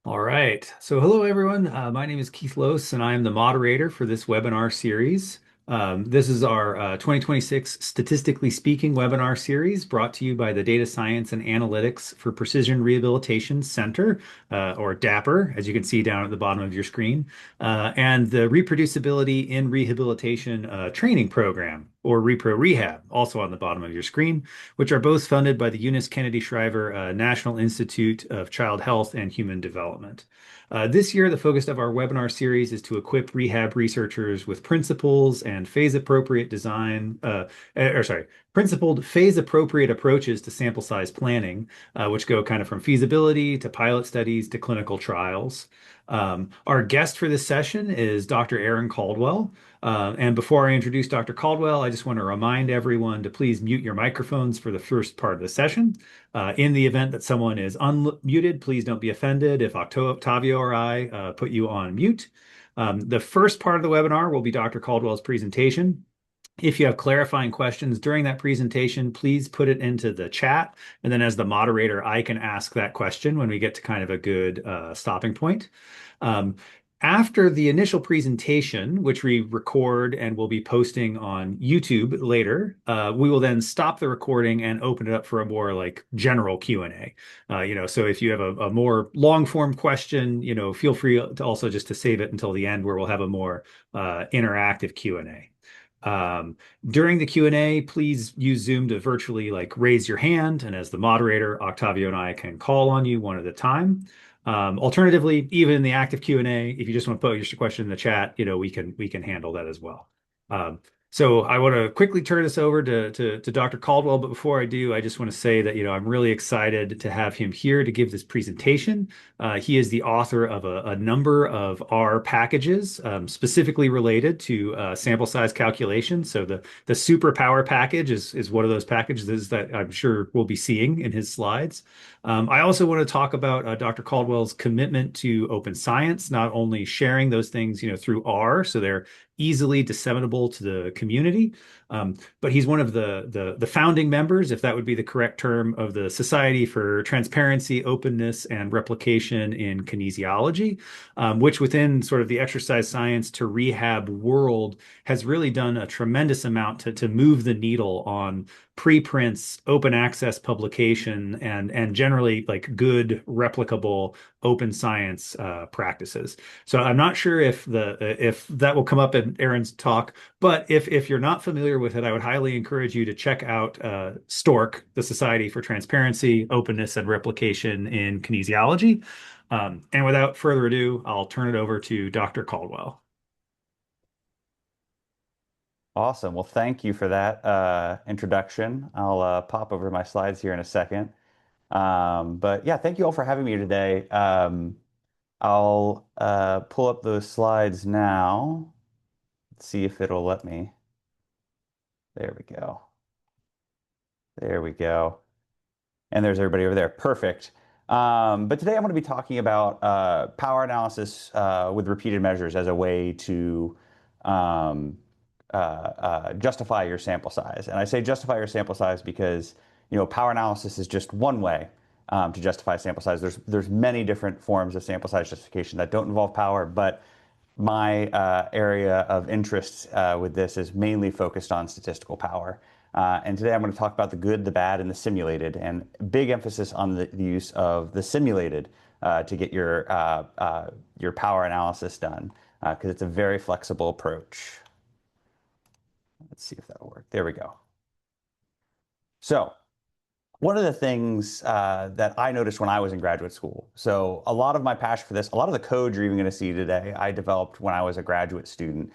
All right. So, hello, everyone. My name is Keith Lose, and I am the moderator for this webinar series. This is our 2026 Statistically Speaking webinar series brought to you by the Data Science and Analytics for Precision Rehabilitation Center, or DAPR, as you can see down at the bottom of your screen, and the Reproducibility in Rehabilitation Training Program, or Repro Rehab, also on the bottom of your screen, which are both funded by the Eunice Kennedy Shriver National Institute of Child Health and Human Development. This year, the focus of our webinar series is to equip rehab researchers with principles and phase-appropriate principled phase-appropriate approaches to sample size planning, which go kind of from feasibility to pilot studies to clinical trials. Our guest for this session is Dr. Aaron Caldwell. And before I introduce Dr. Caldwell, I just want to remind everyone to please mute your microphones for the first part of the session. In the event that someone is unmuted, please don't be offended if Octavio or I put you on mute. The first part of the webinar will be Dr. Caldwell's presentation. If you have clarifying questions during that presentation, please put it into the chat. And then as the moderator, I can ask that question when we get to kind of a good stopping point. Um, After the initial presentation, which we record and will be posting on YouTube later, we will then stop the recording and open it up for a more like general Q&A. So if you have a more long form question, feel free to also just to save it until the end where we'll have a more interactive Q&A. During the Q&A, please use Zoom to virtually like raise your hand, and as the moderator, Octavio and I can call on you one at a time. Alternatively, even in the active Q&A, if you just want to put your question in the chat, we can handle that as well. So I want to quickly turn this over to Dr. Caldwell, but before I do, I just want to say that I'm really excited to have him here to give this presentation. He is the author of a number of R packages, specifically related to sample size calculation. So the superpower package is one of those packages that I'm sure we'll be seeing in his slides. I also want to talk about Dr. Caldwell's commitment to open science, not only sharing those things, through R, so they're easily disseminable to the community. But he's one of the founding members, if that would be the correct term, of the Society for Transparency, Openness, and Replication in Kinesiology, which within sort of the exercise science to rehab world has really done a tremendous amount to move the needle on preprints, open access publication, and generally like good replicable open science practices. So I'm not sure if that will come up in Aaron's talk, but if you're not familiar with it, I would highly encourage you to check out STORC, the Society for Transparency, Openness, and Replication in Kinesiology. And without further ado, I'll turn it over to Dr. Caldwell. Awesome. Well, thank you for that introduction. I'll pop over my slides here in a second. But yeah, thank you all for having me today. I'll pull up those slides now. Let's see if it'll let me. There we go. There we go. And there's everybody over there. Perfect. But today I'm going to be talking about power analysis with repeated measures as a way to justify your sample size. And I say justify your sample size because power analysis is just one way to justify sample size. There's many different forms of sample size justification that don't involve power, but my area of interest with this is mainly focused on statistical power. And today I'm going to talk about the good, the bad, and the simulated, and big emphasis on the use of the simulated to get your power analysis done, because it's a very flexible approach. Let's see if that'll work. There we go. So one of the things that I noticed when I was in graduate school, so a lot of my passion for this, a lot of the code you're even going to see today, I developed when I was a graduate student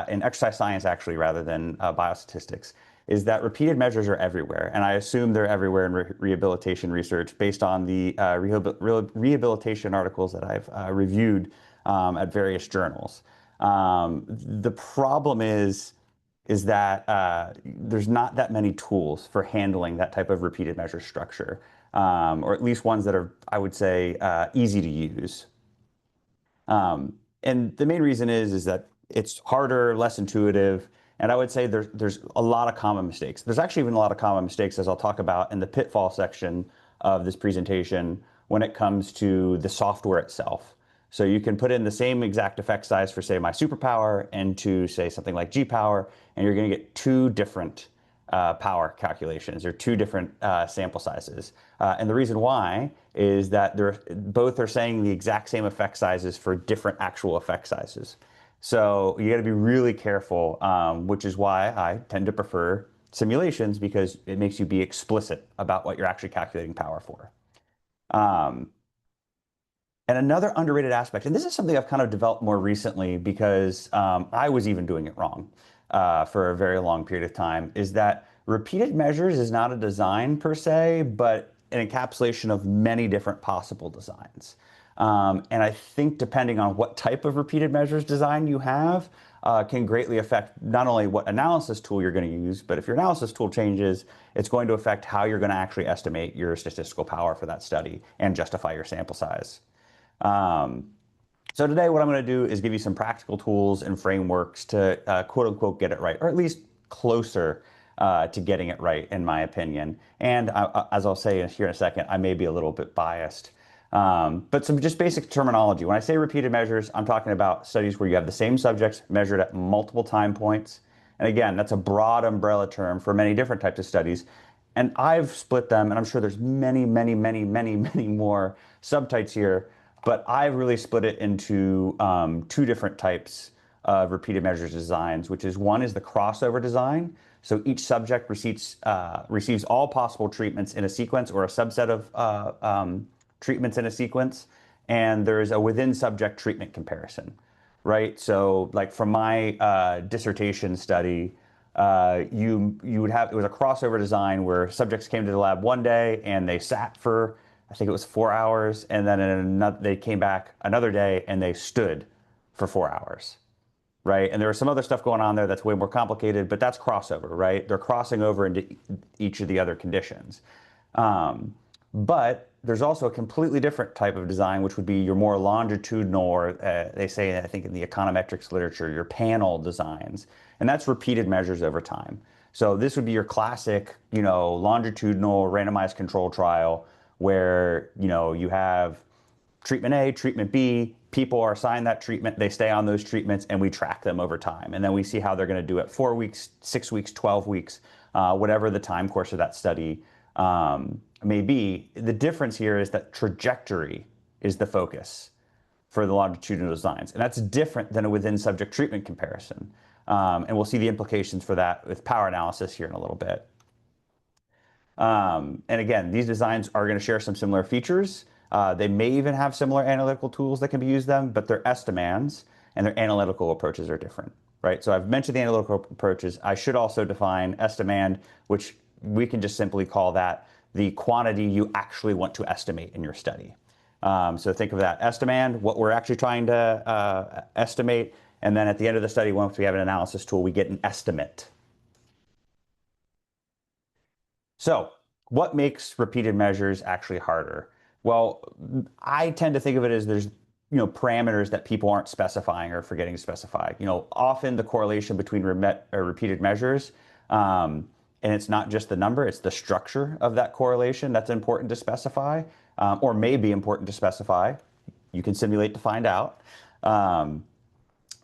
in exercise science, actually, rather than biostatistics, is that repeated measures are everywhere. And I assume they're everywhere in rehabilitation research based on the rehabilitation articles that I've reviewed at various journals. The problem is that there's not that many tools for handling that type of repeated measure structure, or at least ones that are, I would say, easy to use. And the main reason is that it's harder, less intuitive, and I would say there's a lot of common mistakes. There's actually even a lot of common mistakes, as I'll talk about in the pitfall section of this presentation, when it comes to the software itself. So you can put in the same exact effect size for, say, my superpower into, say, something like G power, and you're going to get two different power calculations or two different sample sizes. And the reason why is that they're both are saying the exact same effect sizes for different actual effect sizes. So you got to be really careful, which is why I tend to prefer simulations because it makes you be explicit about what you're actually calculating power for. Um, and another underrated aspect, and this is something I've kind of developed more recently because I was even doing it wrong for a very long period of time, is that repeated measures is not a design per se, but an encapsulation of many different possible designs. And I think depending on what type of repeated measures design you have, can greatly affect not only what analysis tool you're going to use, but if your analysis tool changes, it's going to affect how you're going to actually estimate your statistical power for that study and justify your sample size. Um, so today what I'm going to do is give you some practical tools and frameworks to quote unquote get it right, or at least closer to getting it right, in my opinion. And as I'll say here in a second, I may be a little bit biased. But some just basic terminology. When I say repeated measures, I'm talking about studies where you have the same subjects measured at multiple time points. And again, that's a broad umbrella term for many different types of studies. And I've split them, and I'm sure there's many, many, many, many, many more subtypes here, but I've really split it into two different types of repeated measures designs, which is one is the crossover design. So each subject receives all possible treatments in a sequence or a subset of treatments in a sequence, and there's a within subject treatment comparison, right? So like from my dissertation study, you would have, it was a crossover design where subjects came to the lab one day and they sat for, I think it was 4 hours, and then they came back another day and they stood for 4 hours, right? And there was some other stuff going on there that's way more complicated, but that's crossover, right? They're crossing over into each of the other conditions. Um, but there's also a completely different type of design, which would be your more longitudinal, or they say, I think in the econometrics literature, your panel designs. And that's repeated measures over time. So this would be your classic, longitudinal randomized control trial where, you have treatment A, treatment B, people are assigned that treatment, they stay on those treatments, and we track them over time. And then we see how they're going to do it 4 weeks, 6 weeks, 12 weeks, whatever the time course of that study may be. The difference here is that trajectory is the focus for the longitudinal designs. And that's different than a within subject treatment comparison. And we'll see the implications for that with power analysis here in a little bit. And again, these designs are going to share some similar features. They may even have similar analytical tools that can be used them, but their estimands and their analytical approaches are different, right? So I've mentioned the analytical approaches. I should also define estimand, which we can just simply call that the quantity you actually want to estimate in your study. So think of that estimand, what we're actually trying to estimate, and then at the end of the study, once we have an analysis tool, we get an estimate. So, what makes repeated measures actually harder? Well, I tend to think of it as there's parameters that people aren't specifying or forgetting to specify. Often the correlation between repeated measures, and it's not just the number, it's the structure of that correlation that's important to specify, or may be important to specify. You can simulate to find out.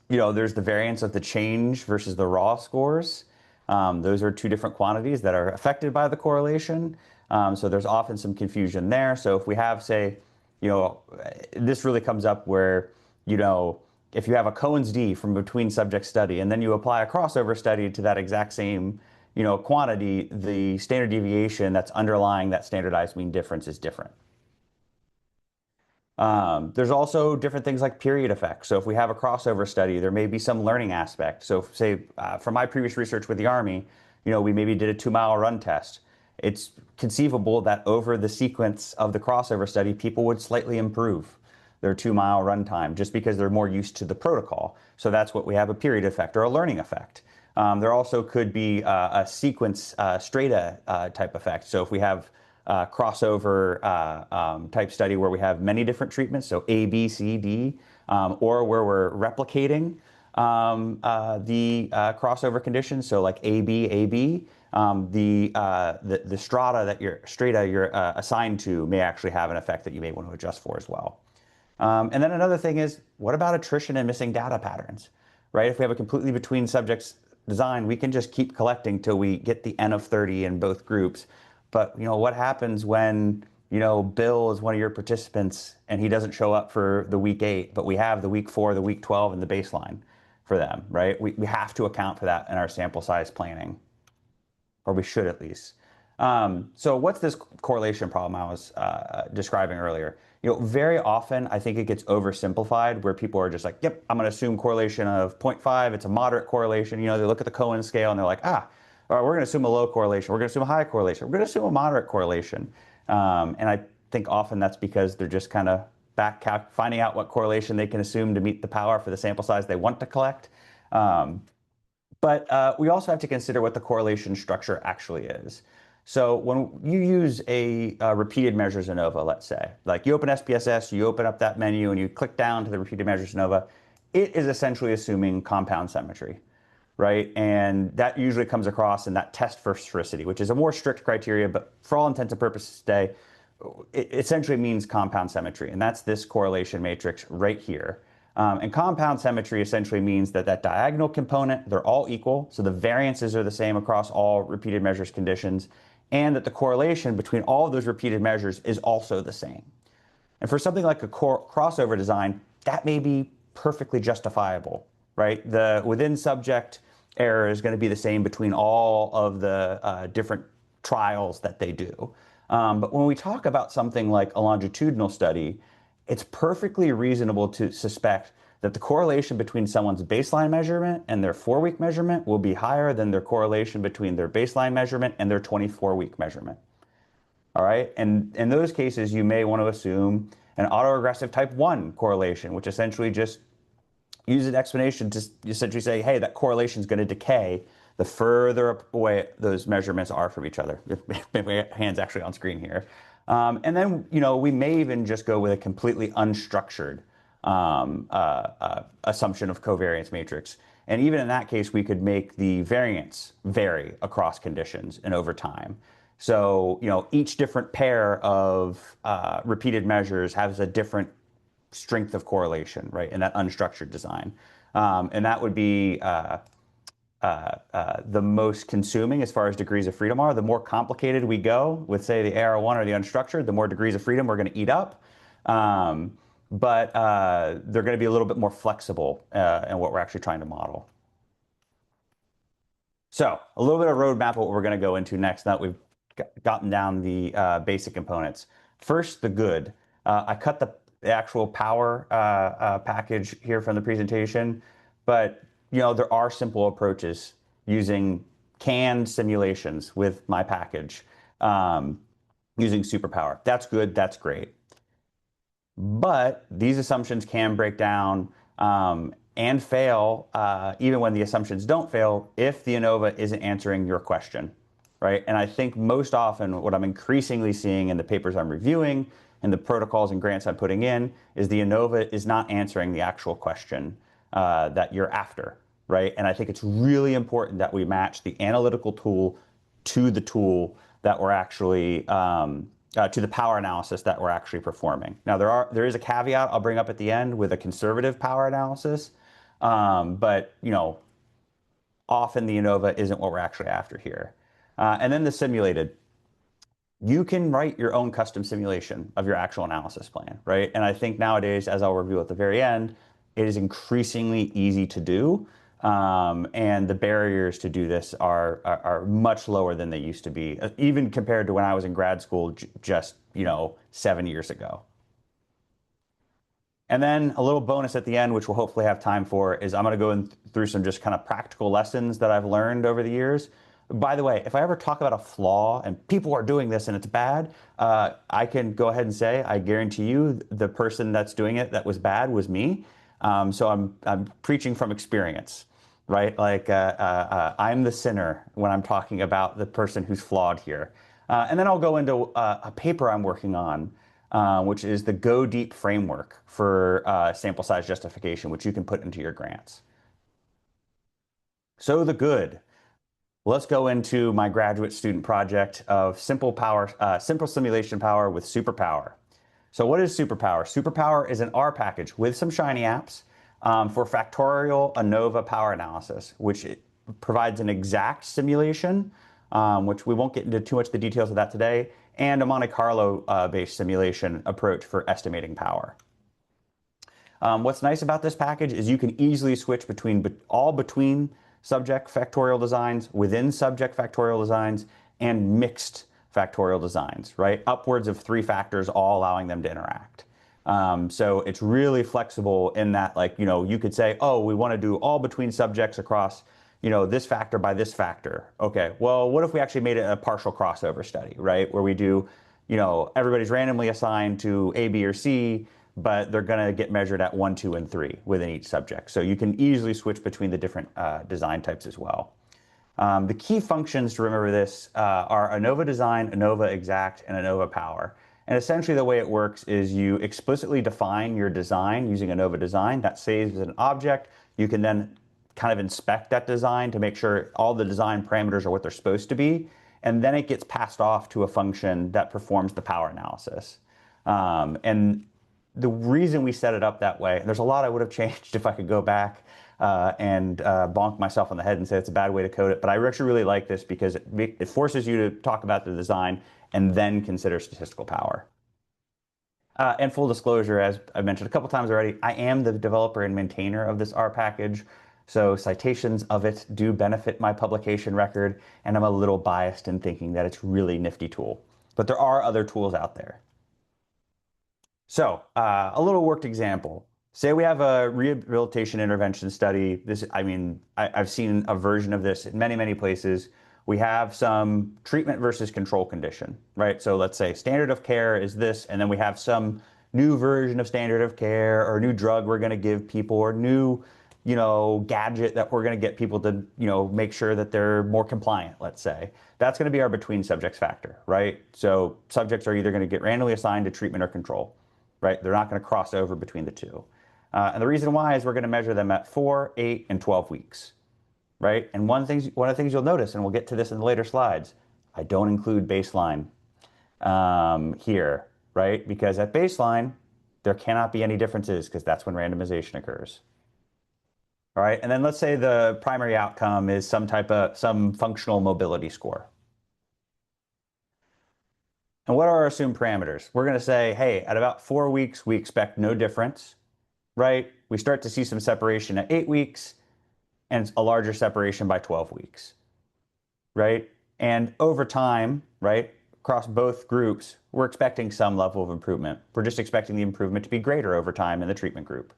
There's the variance of the change versus the raw scores. Those are two different quantities that are affected by the correlation. So there's often some confusion there. So if we have, say, this really comes up where, if you have a Cohen's d from between subject study and then you apply a crossover study to that exact same, quantity, the standard deviation that's underlying that standardized mean difference is different. There's also different things like period effects. So if we have a crossover study, there may be some learning aspect. So say, from my previous research with the Army, we maybe did a 2-mile run test. It's conceivable that over the sequence of the crossover study, people would slightly improve their 2-mile run time just because they're more used to the protocol. So that's what we have, a period effect or a learning effect. There also could be a sequence strata type effect. So if we have crossover type study where we have many different treatments, so A, B, C, D, or where we're replicating the crossover conditions, so like A, B, The strata you're assigned to may actually have an effect that you may want to adjust for as well. And then another thing is, what about attrition and missing data patterns, right? If we have a completely between subjects design, we can just keep collecting till we get the N of 30 in both groups. But what happens when, Bill is one of your participants and he doesn't show up for the week 8, but we have the week 4, the week 12, and the baseline for them, right? We have to account for that in our sample size planning, or we should at least. So what's this correlation problem I was describing earlier? Very often I think it gets oversimplified where people are just like, yep, I'm going to assume correlation of 0.5. It's a moderate correlation. They look at the Cohen scale and they're like, all right, we're going to assume a low correlation. We're going to assume a high correlation. We're going to assume a moderate correlation. And I think often that's because they're just kind of finding out what correlation they can assume to meet the power for the sample size they want to collect. But we also have to consider what the correlation structure actually is. So when you use a repeated measures ANOVA, let's say, like you open SPSS, you open up that menu and you click down to the repeated measures ANOVA, it is essentially assuming compound symmetry, right? And that usually comes across in that test for sphericity, which is a more strict criteria, but for all intents and purposes today, it essentially means compound symmetry. And that's this correlation matrix right here. And compound symmetry essentially means that that diagonal component, they're all equal. So the variances are the same across all repeated measures conditions, and that the correlation between all of those repeated measures is also the same. And for something like a crossover design, that may be perfectly justifiable, right? The within subject error is going to be the same between all of the different trials that they do. But when we talk about something like a longitudinal study, it's perfectly reasonable to suspect that the correlation between someone's baseline measurement and their 4-week measurement will be higher than their correlation between their baseline measurement and their 24-week measurement. All right. And in those cases, you may want to assume an autoregressive type 1 correlation, which essentially just use an explanation to essentially say, hey, that correlation is going to decay the further away those measurements are from each other. My hand's actually on screen here. And then, we may even just go with a completely unstructured assumption of covariance matrix. And even in that case, we could make the variance vary across conditions and over time. So, each different pair of repeated measures has a different strength of correlation, right, in that unstructured design. And that would be the most consuming as far as degrees of freedom are. The more complicated we go with, say, the AR1 or the unstructured, the more degrees of freedom we're going to eat up. But they're going to be a little bit more flexible in what we're actually trying to model. So a little bit of roadmap of what we're going to go into next now that we've gotten down the basic components. First, the good. I cut the actual power package here from the presentation, but there are simple approaches using canned simulations with my package, using superpower. That's good, that's great. But these assumptions can break down and fail, even when the assumptions don't fail, if the ANOVA isn't answering your question, right? And I think most often what I'm increasingly seeing in the papers I'm reviewing and the protocols and grants I'm putting in is the ANOVA is not answering the actual question that you're after, right? And I think it's really important that we match the analytical tool to the tool that we're actually to the power analysis that we're actually performing. Now there is a caveat I'll bring up at the end with a conservative power analysis, but often the ANOVA isn't what we're actually after here. And then the simulated. You can write your own custom simulation of your actual analysis plan, right? And I think nowadays, as I'll review at the very end, it is increasingly easy to do. And the barriers to do this are much lower than they used to be, even compared to when I was in grad school just 7 years ago. And then a little bonus at the end, which we'll hopefully have time for, is I'm going to go through some just kind of practical lessons that I've learned over the years. By the way, if I ever talk about a flaw and people are doing this and it's bad, I can go ahead and say, I guarantee you the person that's doing it that was bad was me. So I'm preaching from experience, right? Like I'm the sinner when I'm talking about the person who's flawed here. And then I'll go into a paper I'm working on, which is the Go Deep framework for sample size justification, which you can put into your grants. So the good. Let's go into my graduate student project of simple simulation power with superpower. So what is superpower? Superpower is an R package with some Shiny apps for factorial ANOVA power analysis, which provides an exact simulation, which we won't get into too much of the details of that today, and a Monte Carlo based simulation approach for estimating power. What's nice about this package is you can easily switch between subject factorial designs, within subject factorial designs, and mixed factorial designs, right? Upwards of 3 factors, all allowing them to interact. So it's really flexible in that, like, you could say, oh, we want to do all between subjects across, this factor by this factor. Okay, well, what if we actually made it a partial crossover study, right? Where we do, everybody's randomly assigned to A, B, or C, but they're going to get measured at 1, 2, and 3 within each subject. So you can easily switch between the different design types as well. The key functions to remember this are ANOVA design, ANOVA exact, and ANOVA power. And essentially the way it works is you explicitly define your design using ANOVA design. That saves as an object. You can then kind of inspect that design to make sure all the design parameters are what they're supposed to be. And then it gets passed off to a function that performs the power analysis. And the reason we set it up that way, there's a lot I would have changed if I could go back and bonk myself on the head and say it's a bad way to code it. But I actually really like this because it forces you to talk about the design and then consider statistical power. And full disclosure, as I mentioned a couple times already, I am the developer and maintainer of this R package. So citations of it do benefit my publication record, and I'm a little biased in thinking that it's really nifty tool. But there are other tools out there. So a little worked example. Say we have a rehabilitation intervention study. I've seen a version of this in many, many places. We have some treatment versus control condition, right? So let's say standard of care is this, and then we have some new version of standard of care or new drug we're going to give people or new, gadget that we're going to get people to, make sure that they're more compliant, let's say. That's going to be our between subjects factor, right? So subjects are either going to get randomly assigned to treatment or control, right? They're not going to cross over between the two. And the reason why is we're going to measure them at 4, 8, and 12 weeks, right? And one of the things you'll notice, and we'll get to this in the later slides, I don't include baseline here, right? Because at baseline, there cannot be any differences because that's when randomization occurs. All right, and then let's say the primary outcome is some functional mobility score. And what are our assumed parameters? We're going to say, hey, at about 4 weeks, we expect no difference, right? We start to see some separation at 8 weeks and a larger separation by 12 weeks, right? And over time, right, across both groups, we're expecting some level of improvement. We're just expecting the improvement to be greater over time in the treatment group.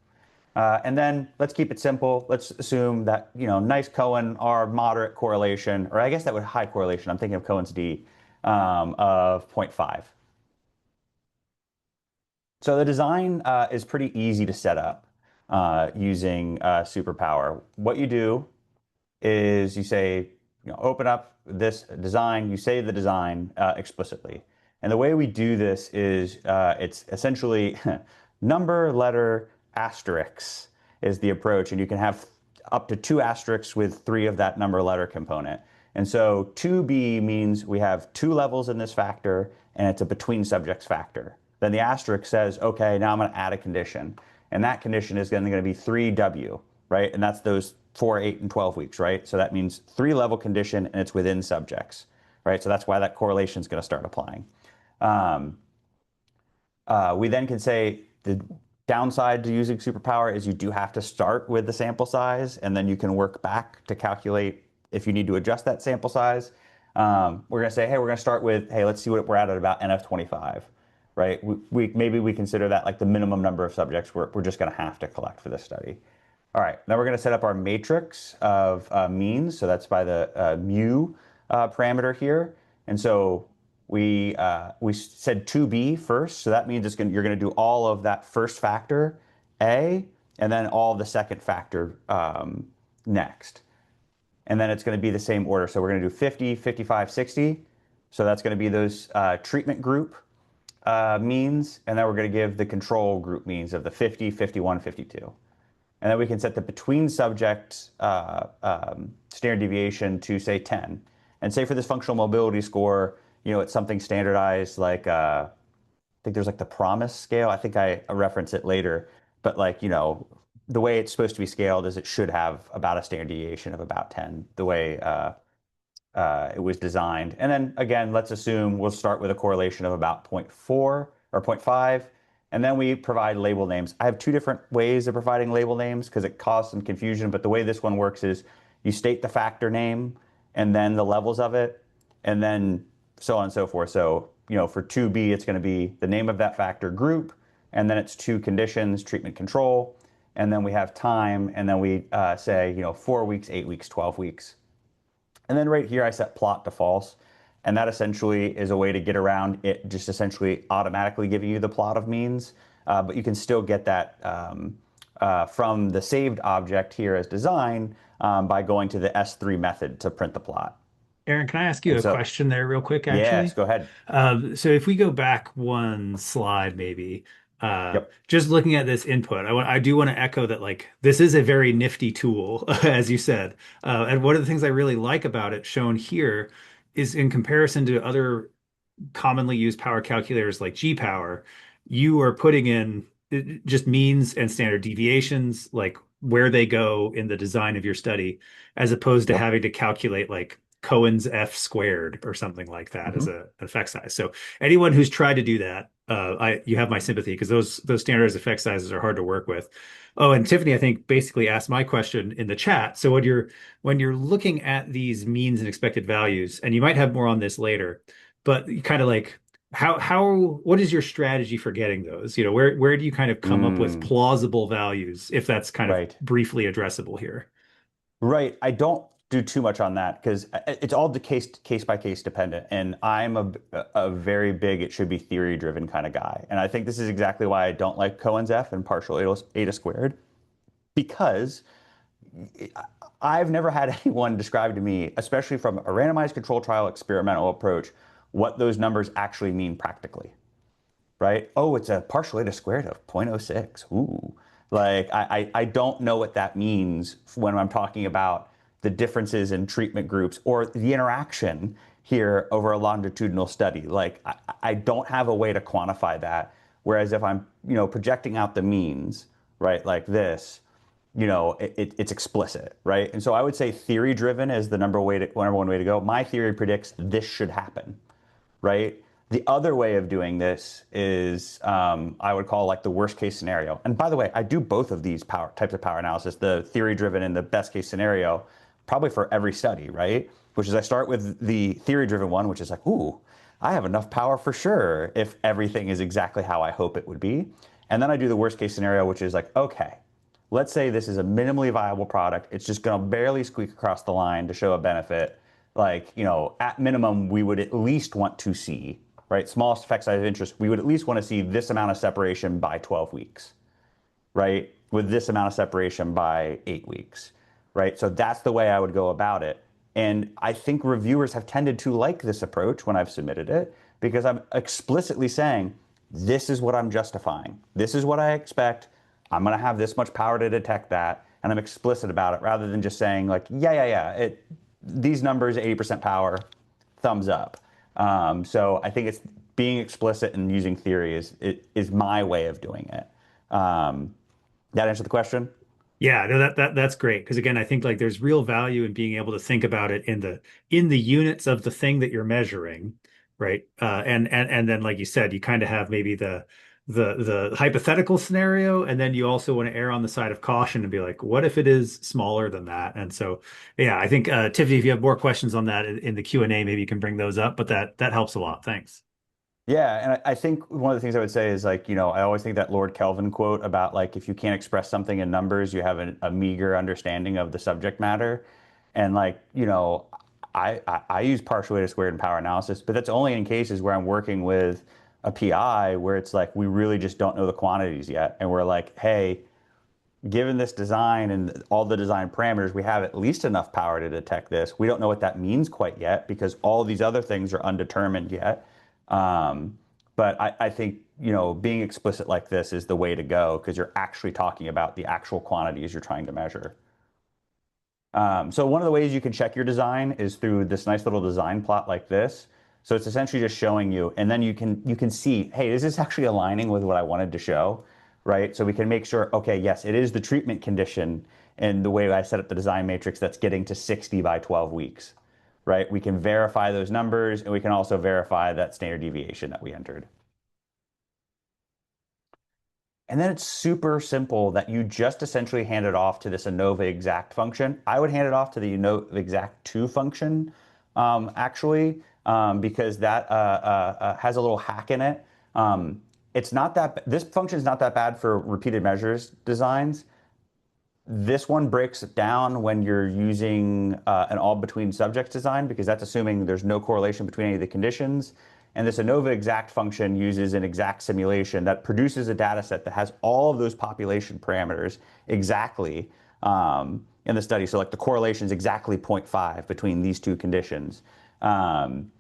And then let's keep it simple. Let's assume that, nice Cohen R moderate correlation, or I guess that would high correlation. I'm thinking of Cohen's D of 0.5. So the design is pretty easy to set up using superpower. What you do is you say, open up this design, you say the design explicitly. And the way we do this is it's essentially number, letter, asterisk is the approach. And you can have up to 2 asterisks with 3 of that number letter component. And so 2B means we have 2 levels in this factor, and it's a between subjects factor. Then the asterisk says, okay, now I'm going to add a condition. And that condition is going to be 3W, right? And that's those 4, 8, and 12 weeks, right? So that means 3-level condition, and it's within subjects, right? So that's why that correlation is going to start applying. We then can say the downside to using superpower is you do have to start with the sample size, and then you can work back to calculate if you need to adjust that sample size. We're going to say, hey, we're going to start with, hey, let's see what we're at about NF25, right? Maybe we consider that like the minimum number of subjects we're just going to have to collect for this study. All right, now we're going to set up our matrix of means. So that's by the mu parameter here. And so we said 2B first. So that means you're going to do all of that first factor, A, and then all of the second factor next. And then it's going to be the same order. So we're going to do 50, 55, 60. So that's going to be those treatment group means. And then we're going to give the control group means of the 50, 51, 52. And then we can set the between subject standard deviation to say 10. And say for this functional mobility score, it's something standardized like I think there's like the promise scale. I think I reference it later, but like, the way it's supposed to be scaled is it should have about a standard deviation of about 10, the way it was designed. And then again, let's assume we'll start with a correlation of about zero point 0.4 or zero point 0.5, and then we provide label names. I have two different ways of providing label names because it caused some confusion, but the way this one works is you state the factor name and then the levels of it, and then so on and so forth. So, for 2B, it's going to be the name of that factor group, and then it's two conditions, treatment control, and then we have time, and then we say, 4 weeks, 8 weeks, 12 weeks. And then right here, I set plot to false. And that essentially is a way to get around it just essentially automatically giving you the plot of means. But you can still get that from the saved object here as design by going to the S3 method to print the plot. Aaron, can I ask you And a so, question there real quick, yes, actually? go ahead. So if we go back one slide, maybe, Yep. just looking at this input, I do want to echo that like this is a very nifty tool, as you said. And one of the things I really like about it shown here is in comparison to other commonly used power calculators like G-Power, you are putting in just means and standard deviations, like where they go in the design of your study, as opposed to Yep. having to calculate like Cohen's F squared or something like that as Hmm. an effect size. So anyone who's tried to do that, you have my sympathy because those standardized effect sizes are hard to work with. Oh, and Tiffany, I think basically asked my question in the chat. So when you're looking at these means and expected values, and you might have more on this later, but kind of like what is your strategy for getting those? Where do you kind of come up with Mm, plausible values if that's kind of right. briefly addressable here? Right. I don't do too much on that because it's all the case by case dependent. And I'm a very big, it should be theory driven kind of guy. And I think this is exactly why I don't like Cohen's F and partial eta squared because I've never had anyone describe to me, especially from a randomized control trial experimental approach, what those numbers actually mean practically, right? Oh, it's a partial eta squared of 0.06. Ooh. Like, I don't know what that means when I'm talking about the differences in treatment groups or the interaction here over a longitudinal study. Like, I don't have a way to quantify that. Whereas if I'm, projecting out the means, right, like this, it's explicit, right? And so I would say theory driven is the number one way to go. My theory predicts this should happen, right? The other way of doing this is I would call like the worst case scenario. And by the way, I do both of these types of power analysis, the theory driven and the best case scenario, probably for every study, right? Which is I start with the theory driven one, which is like, ooh, I have enough power for sure if everything is exactly how I hope it would be. And then I do the worst case scenario, which is like, okay, let's say this is a minimally viable product. It's just going to barely squeak across the line to show a benefit. Like, at minimum, we would at least want to see, right? Smallest effect size of interest, we would at least want to see this amount of separation by 12 weeks, right? With this amount of separation by 8 weeks, right? So that's the way I would go about it. And I think reviewers have tended to like this approach when I've submitted it because I'm explicitly saying, this is what I'm justifying. This is what I expect. I'm going to have this much power to detect that. And I'm explicit about it rather than just saying, like, yeah. These numbers, 80% power, thumbs up. So I think it's being explicit and using theory is my way of doing it. That answer the question? Yeah, no, that's great because again, I think like there's real value in being able to think about it in the units of the thing that you're measuring, right? And then like you said, you kind of have maybe the hypothetical scenario, and then you also want to err on the side of caution and be like, what if it is smaller than that? And so, yeah, I think Tiffany, if you have more questions on that in the Q&A, maybe you can bring those up, but that helps a lot. Thanks. Yeah, and I think one of the things I would say is like, I always think that Lord Kelvin quote about like if you can't express something in numbers, you have a meager understanding of the subject matter. And like, I use partial eta squared in power analysis, but that's only in cases where I'm working with a PI where it's like we really just don't know the quantities yet. And we're like, hey, given this design and all the design parameters, we have at least enough power to detect this. We don't know what that means quite yet because all these other things are undetermined yet. But I think, being explicit like this is the way to go because you're actually talking about the actual quantities you're trying to measure. So one of the ways you can check your design is through this nice little design plot like this. So it's essentially just showing you, and then you can see, hey, is this actually aligning with what I wanted to show, right? So we can make sure, okay, yes, it is the treatment condition and the way I set up the design matrix that's getting to 60 by 12 weeks, right? We can verify those numbers, and we can also verify that standard deviation that we entered. And then it's super simple that you just essentially hand it off to this ANOVA exact function. I would hand it off to the ANOVA exact 2 function, actually, because that has a little hack in it. It's not that, this function is not that bad for repeated measures designs. This one breaks it down when you're using an all between subjects design, because that's assuming there's no correlation between any of the conditions. And this ANOVA exact function uses an exact simulation that produces a data set that has all of those population parameters exactly in the study. So like the correlation is exactly 0.5 between these two conditions. Um,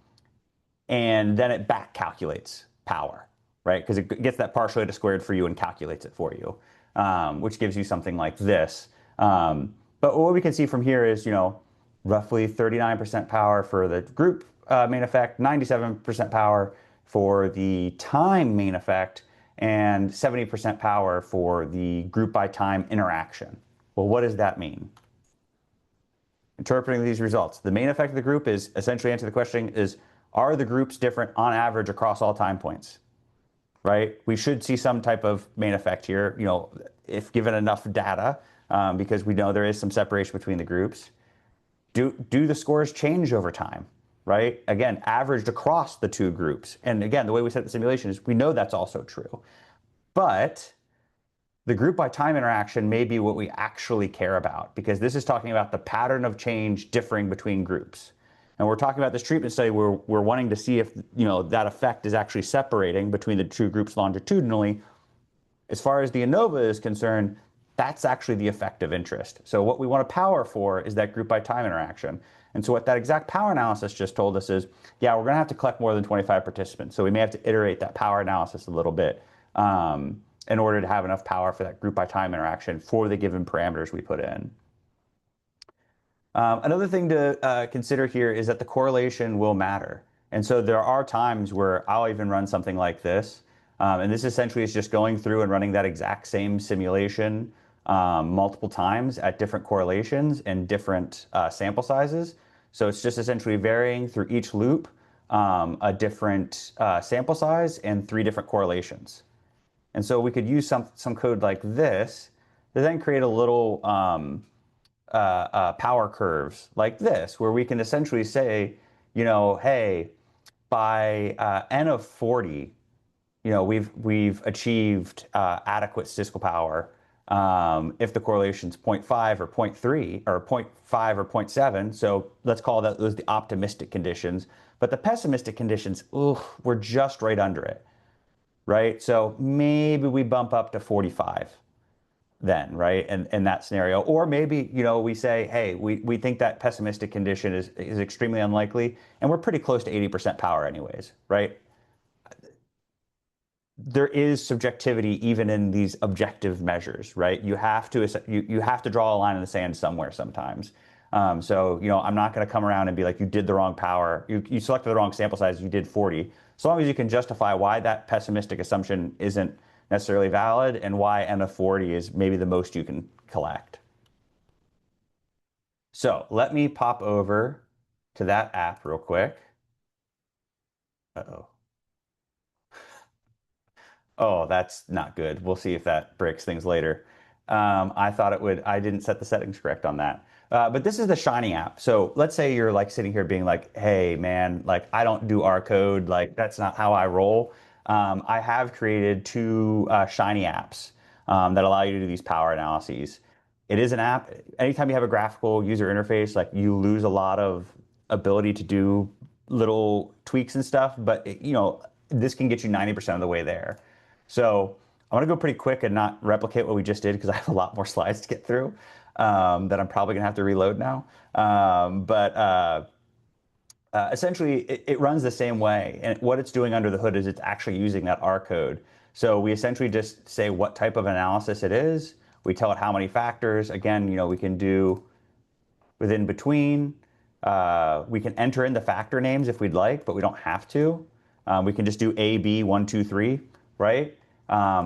and then it back calculates power, right? Because it gets that partial eta squared for you and calculates it for you, which gives you something like this. But what we can see from here is, roughly 39% power for the group main effect, 97% power for the time main effect, and 70% power for the group by time interaction. Well, what does that mean? Interpreting these results. The main effect of the group is essentially answer the question is, are the groups different on average across all time points? Right? We should see some type of main effect here, if given enough data, because we know there is some separation between the groups. Do the scores change over time? Right? Again, averaged across the two groups. And again, the way we set the simulation is we know that's also true. But the group by time interaction may be what we actually care about, because this is talking about the pattern of change differing between groups. And we're talking about this treatment study where we're wanting to see if that effect is actually separating between the two groups longitudinally. As far as the ANOVA is concerned, that's actually the effect of interest. So what we want to power for is that group by time interaction. And so what that exact power analysis just told us is, yeah, we're going to have to collect more than 25 participants. So we may have to iterate that power analysis a little bit in order to have enough power for that group by time interaction for the given parameters we put in. Another thing to consider here is that the correlation will matter. And so there are times where I'll even run something like this. And this essentially is just going through and running that exact same simulation multiple times at different correlations and different sample sizes. So it's just essentially varying through each loop a different sample size and 3 different correlations. And so we could use some code like this to then create a little power curves like this, where we can essentially say, hey, by n of 40, we've achieved adequate statistical power if the correlation's 0.5 or 0.3 or 0.5 or 0.7. So let's call those the optimistic conditions. But the pessimistic conditions, we're just right under it, right? So maybe we bump up to 45 then, right? And in that scenario, or maybe, we say, hey, we think that pessimistic condition is extremely unlikely, and we're pretty close to 80% power anyways, right? There is subjectivity even in these objective measures, right? You have to draw a line in the sand somewhere sometimes. So, I'm not going to come around and be like, you did the wrong power. You selected the wrong sample size. You did 40. As long as you can justify why that pessimistic assumption isn't necessarily valid and why n of 40 is maybe the most you can collect. So let me pop over to that app real quick. Uh-oh. Oh, that's not good. We'll see if that breaks things later. I thought it would. I didn't set the settings correct on that. But this is the Shiny app. So let's say you're like sitting here being like, hey, man, like I don't do R code. Like that's not how I roll. I have created 2 Shiny apps that allow you to do these power analyses. It is an app. Anytime you have a graphical user interface, like you lose a lot of ability to do little tweaks and stuff. But this can get you 90% of the way there. So I'm going to go pretty quick and not replicate what we just did because I have a lot more slides to get through that I'm probably going to have to reload now. But essentially, it runs the same way. And what it's doing under the hood is it's actually using that R code. So we essentially just say what type of analysis it is. We tell it how many factors. Again, we can do within between. We can enter in the factor names if we'd like, but we don't have to. We can just do A, B, 1, 2, 3, right?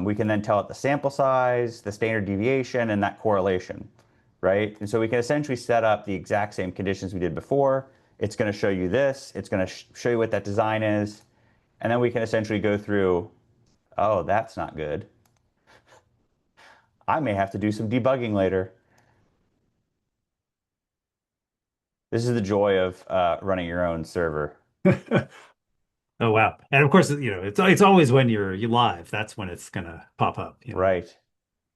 We can then tell it the sample size, the standard deviation, and that correlation, right? And so we can essentially set up the exact same conditions we did before. It's going to show you this. It's going to show you what that design is. And then we can essentially go through, oh, that's not good. I may have to do some debugging later. This is the joy of running your own server, Oh wow. And of course, it's always when you live, that's when it's gonna pop up. right?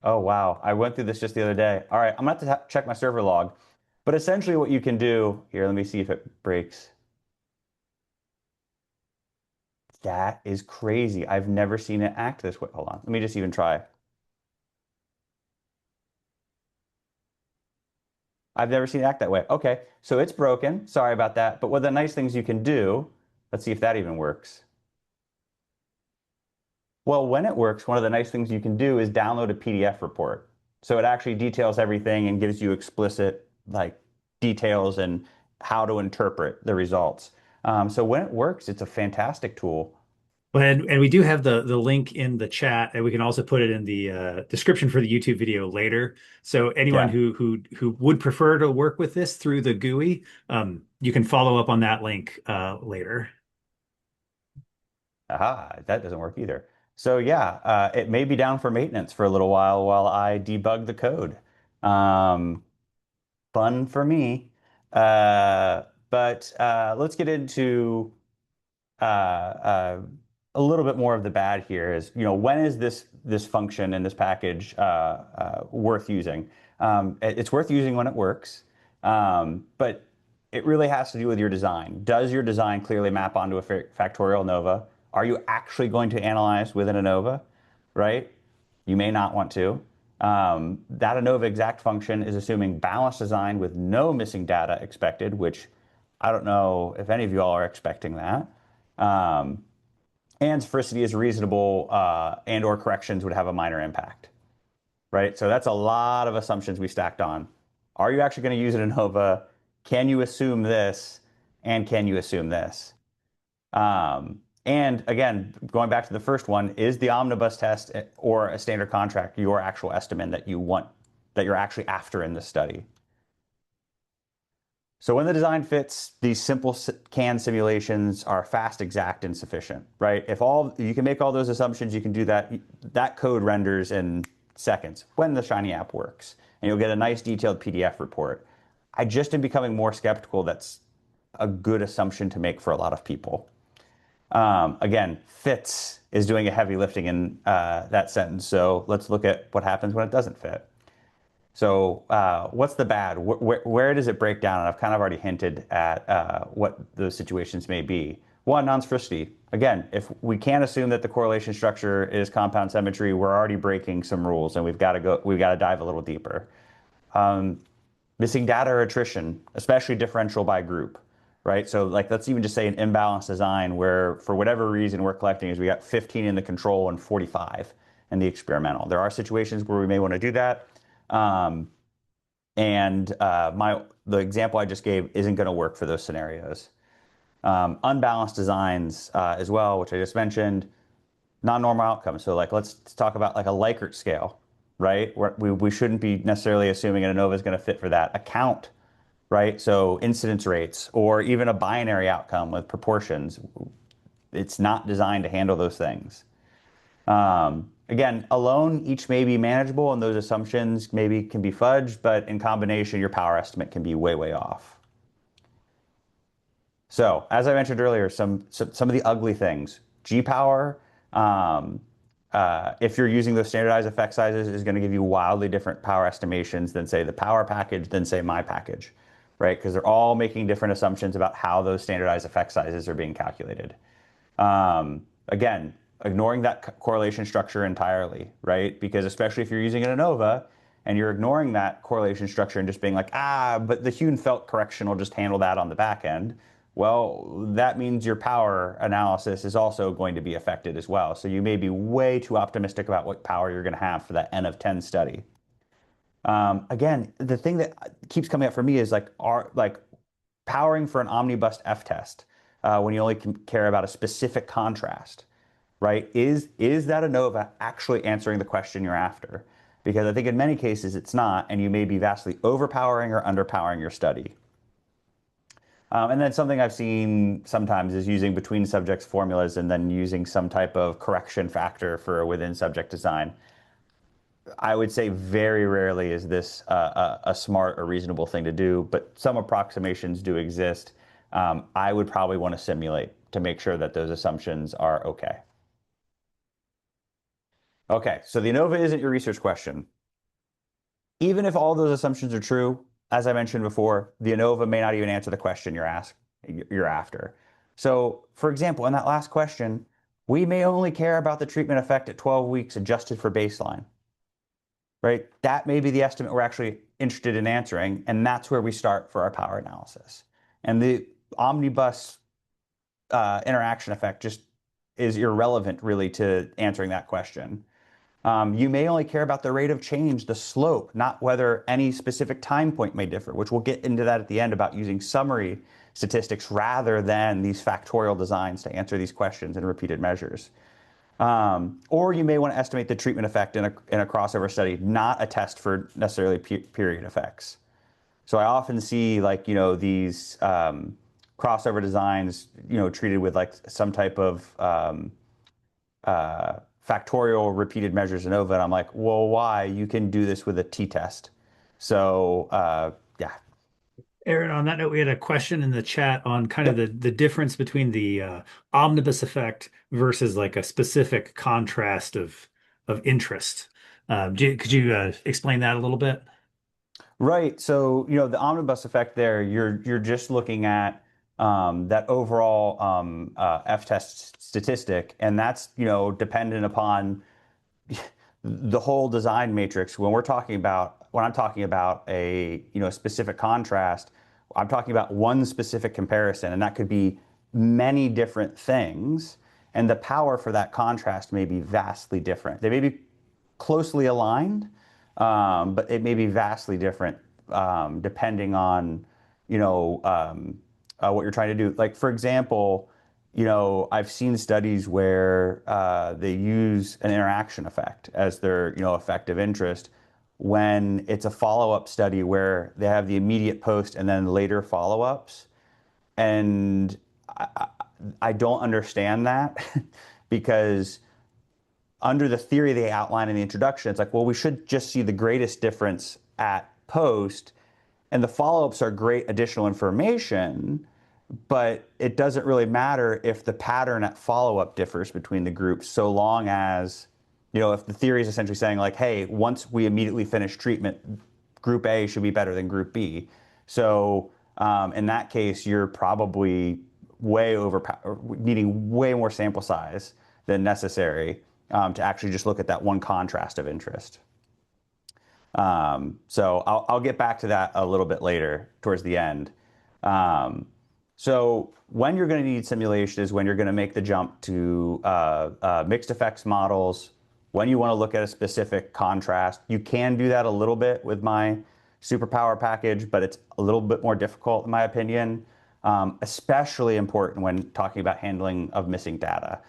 Oh, wow. I went through this just the other day. All right, I'm gonna have to check my server log. But essentially what you can do, here, let me see if it breaks. That is crazy. I've never seen it act this way. Hold on. Let me just even try. I've never seen it act that way. Okay, so it's broken. Sorry about that. But one of the nice things you can do, let's see if that even works. Well, when it works, one of the nice things you can do is download a PDF report. So it actually details everything and gives you explicit like details and how to interpret the results. So when it works, it's a fantastic tool. And we do have the link in the chat, and we can also put it in the description for the YouTube video later. So anyone Yeah. who would prefer to work with this through the GUI, you can follow up on that link later. Aha, that doesn't work either. So yeah, it may be down for maintenance for a little while I debug the code. Um, Fun for me. But let's get into a little bit more of the bad here is, when is this function in this package worth using? It's worth using when it works, but it really has to do with your design. Does your design clearly map onto a factorial ANOVA? Are you actually going to analyze within ANOVA, right? You may not want to. That ANOVA exact function is assuming balanced design with no missing data expected, which I don't know if any of you all are expecting that. Um, and sphericity is reasonable and or corrections would have a minor impact, right? So that's a lot of assumptions we stacked on. Are you actually going to use it in ANOVA? Can you assume this? And can you assume this? And again, going back to the first one, is the omnibus test or a standard contract your actual estimate that you want, that you're actually after in this study? So when the design fits, these simple CAN simulations are fast, exact, and sufficient, right? If you can make all those assumptions, you can do that. That code renders in seconds when the Shiny app works, and you'll get a nice detailed PDF report. I just am becoming more skeptical that's a good assumption to make for a lot of people. Again, fits is doing a heavy lifting in that sentence. So let's look at what happens when it doesn't fit. So what's the bad? Where does it break down? And I've kind of already hinted at what those situations may be. One, non-sphericity. Again, if we can't assume that the correlation structure is compound symmetry, we're already breaking some rules, and we've got to dive a little deeper. Missing data or attrition, especially differential by group, right? So like, let's even just say an imbalanced design where for whatever reason we're collecting is we got 15 in the control and 45 in the experimental. There are situations where we may want to do that. Um, and the example I just gave isn't going to work for those scenarios. Unbalanced designs as well, which I just mentioned, non-normal outcomes. So like, let's talk about like a Likert scale, right? Where we shouldn't be necessarily assuming an ANOVA is going to fit for that. A count, right? So incidence rates or even a binary outcome with proportions. It's not designed to handle those things. Again, alone, each may be manageable and those assumptions maybe can be fudged, but in combination, your power estimate can be way, way off. So, as I mentioned earlier, some of the ugly things. G-power, if you're using those standardized effect sizes, is going to give you wildly different power estimations than, say, the power package, than, say, my package, right? Because they're all making different assumptions about how those standardized effect sizes are being calculated. Again, ignoring that correlation structure entirely, right? Because especially if you're using an ANOVA and you're ignoring that correlation structure and just being like, but the Hue and Felt correction will just handle that on the back end. Well, that means your power analysis is also going to be affected as well. So you may be way too optimistic about what power you're going to have for that N of 10 study. Again, the thing that keeps coming up for me is like powering for an omnibus F test when you only care about a specific contrast, right? Is that ANOVA actually answering the question you're after? Because I think in many cases it's not, and you may be vastly overpowering or underpowering your study. And then something I've seen sometimes is using between subjects formulas and then using some type of correction factor for a within subject design. I would say very rarely is this a smart or reasonable thing to do, but some approximations do exist. I would probably want to simulate to make sure that those assumptions are okay. Okay, so the ANOVA isn't your research question. Even if all those assumptions are true, as I mentioned before, the ANOVA may not even answer the question you're after. So, for example, in that last question, we may only care about the treatment effect at 12 weeks adjusted for baseline, right? That may be the estimate we're actually interested in answering, and that's where we start for our power analysis. And the omnibus interaction effect just is irrelevant really to answering that question. You may only care about the rate of change, the slope, not whether any specific time point may differ, which we'll get into that at the end about using summary statistics rather than these factorial designs to answer these questions in repeated measures. Or you may want to estimate the treatment effect in a crossover study, not a test for necessarily period effects. So I often see like, these crossover designs, treated with like some type of factorial repeated measures ANOVA. And I'm like, well, why? You can do this with a t-test. So yeah. Aaron, on that note, we had a question in the chat on kind of Yep. the difference between the omnibus effect versus like a specific contrast of interest. Could you explain that a little bit? Right. So, the omnibus effect there, you're just looking at that overall F-test statistic, and that's, dependent upon the whole design matrix. When I'm talking about a, specific contrast, I'm talking about one specific comparison, and that could be many different things. And the power for that contrast may be vastly different. They may be closely aligned, but it may be vastly different depending on, what you're trying to do. Like, for example, I've seen studies where they use an interaction effect as their, effective interest when it's a follow-up study where they have the immediate post and then later follow-ups. And I, I don't understand that because under the theory they outline in the introduction, it's like, well, we should just see the greatest difference at post, and the follow-ups are great additional information, but it doesn't really matter if the pattern at follow-up differs between the groups, so long as, if the theory is essentially saying like, hey, once we immediately finish treatment, group A should be better than group B. So in that case, you're probably way over needing way more sample size than necessary to actually just look at that one contrast of interest. So I'll get back to that a little bit later towards the end. Um, so when you're going to need simulation is when you're going to make the jump to mixed effects models, when you want to look at a specific contrast. You can do that a little bit with my superpower package, but it's a little bit more difficult in my opinion, especially important when talking about handling of missing data.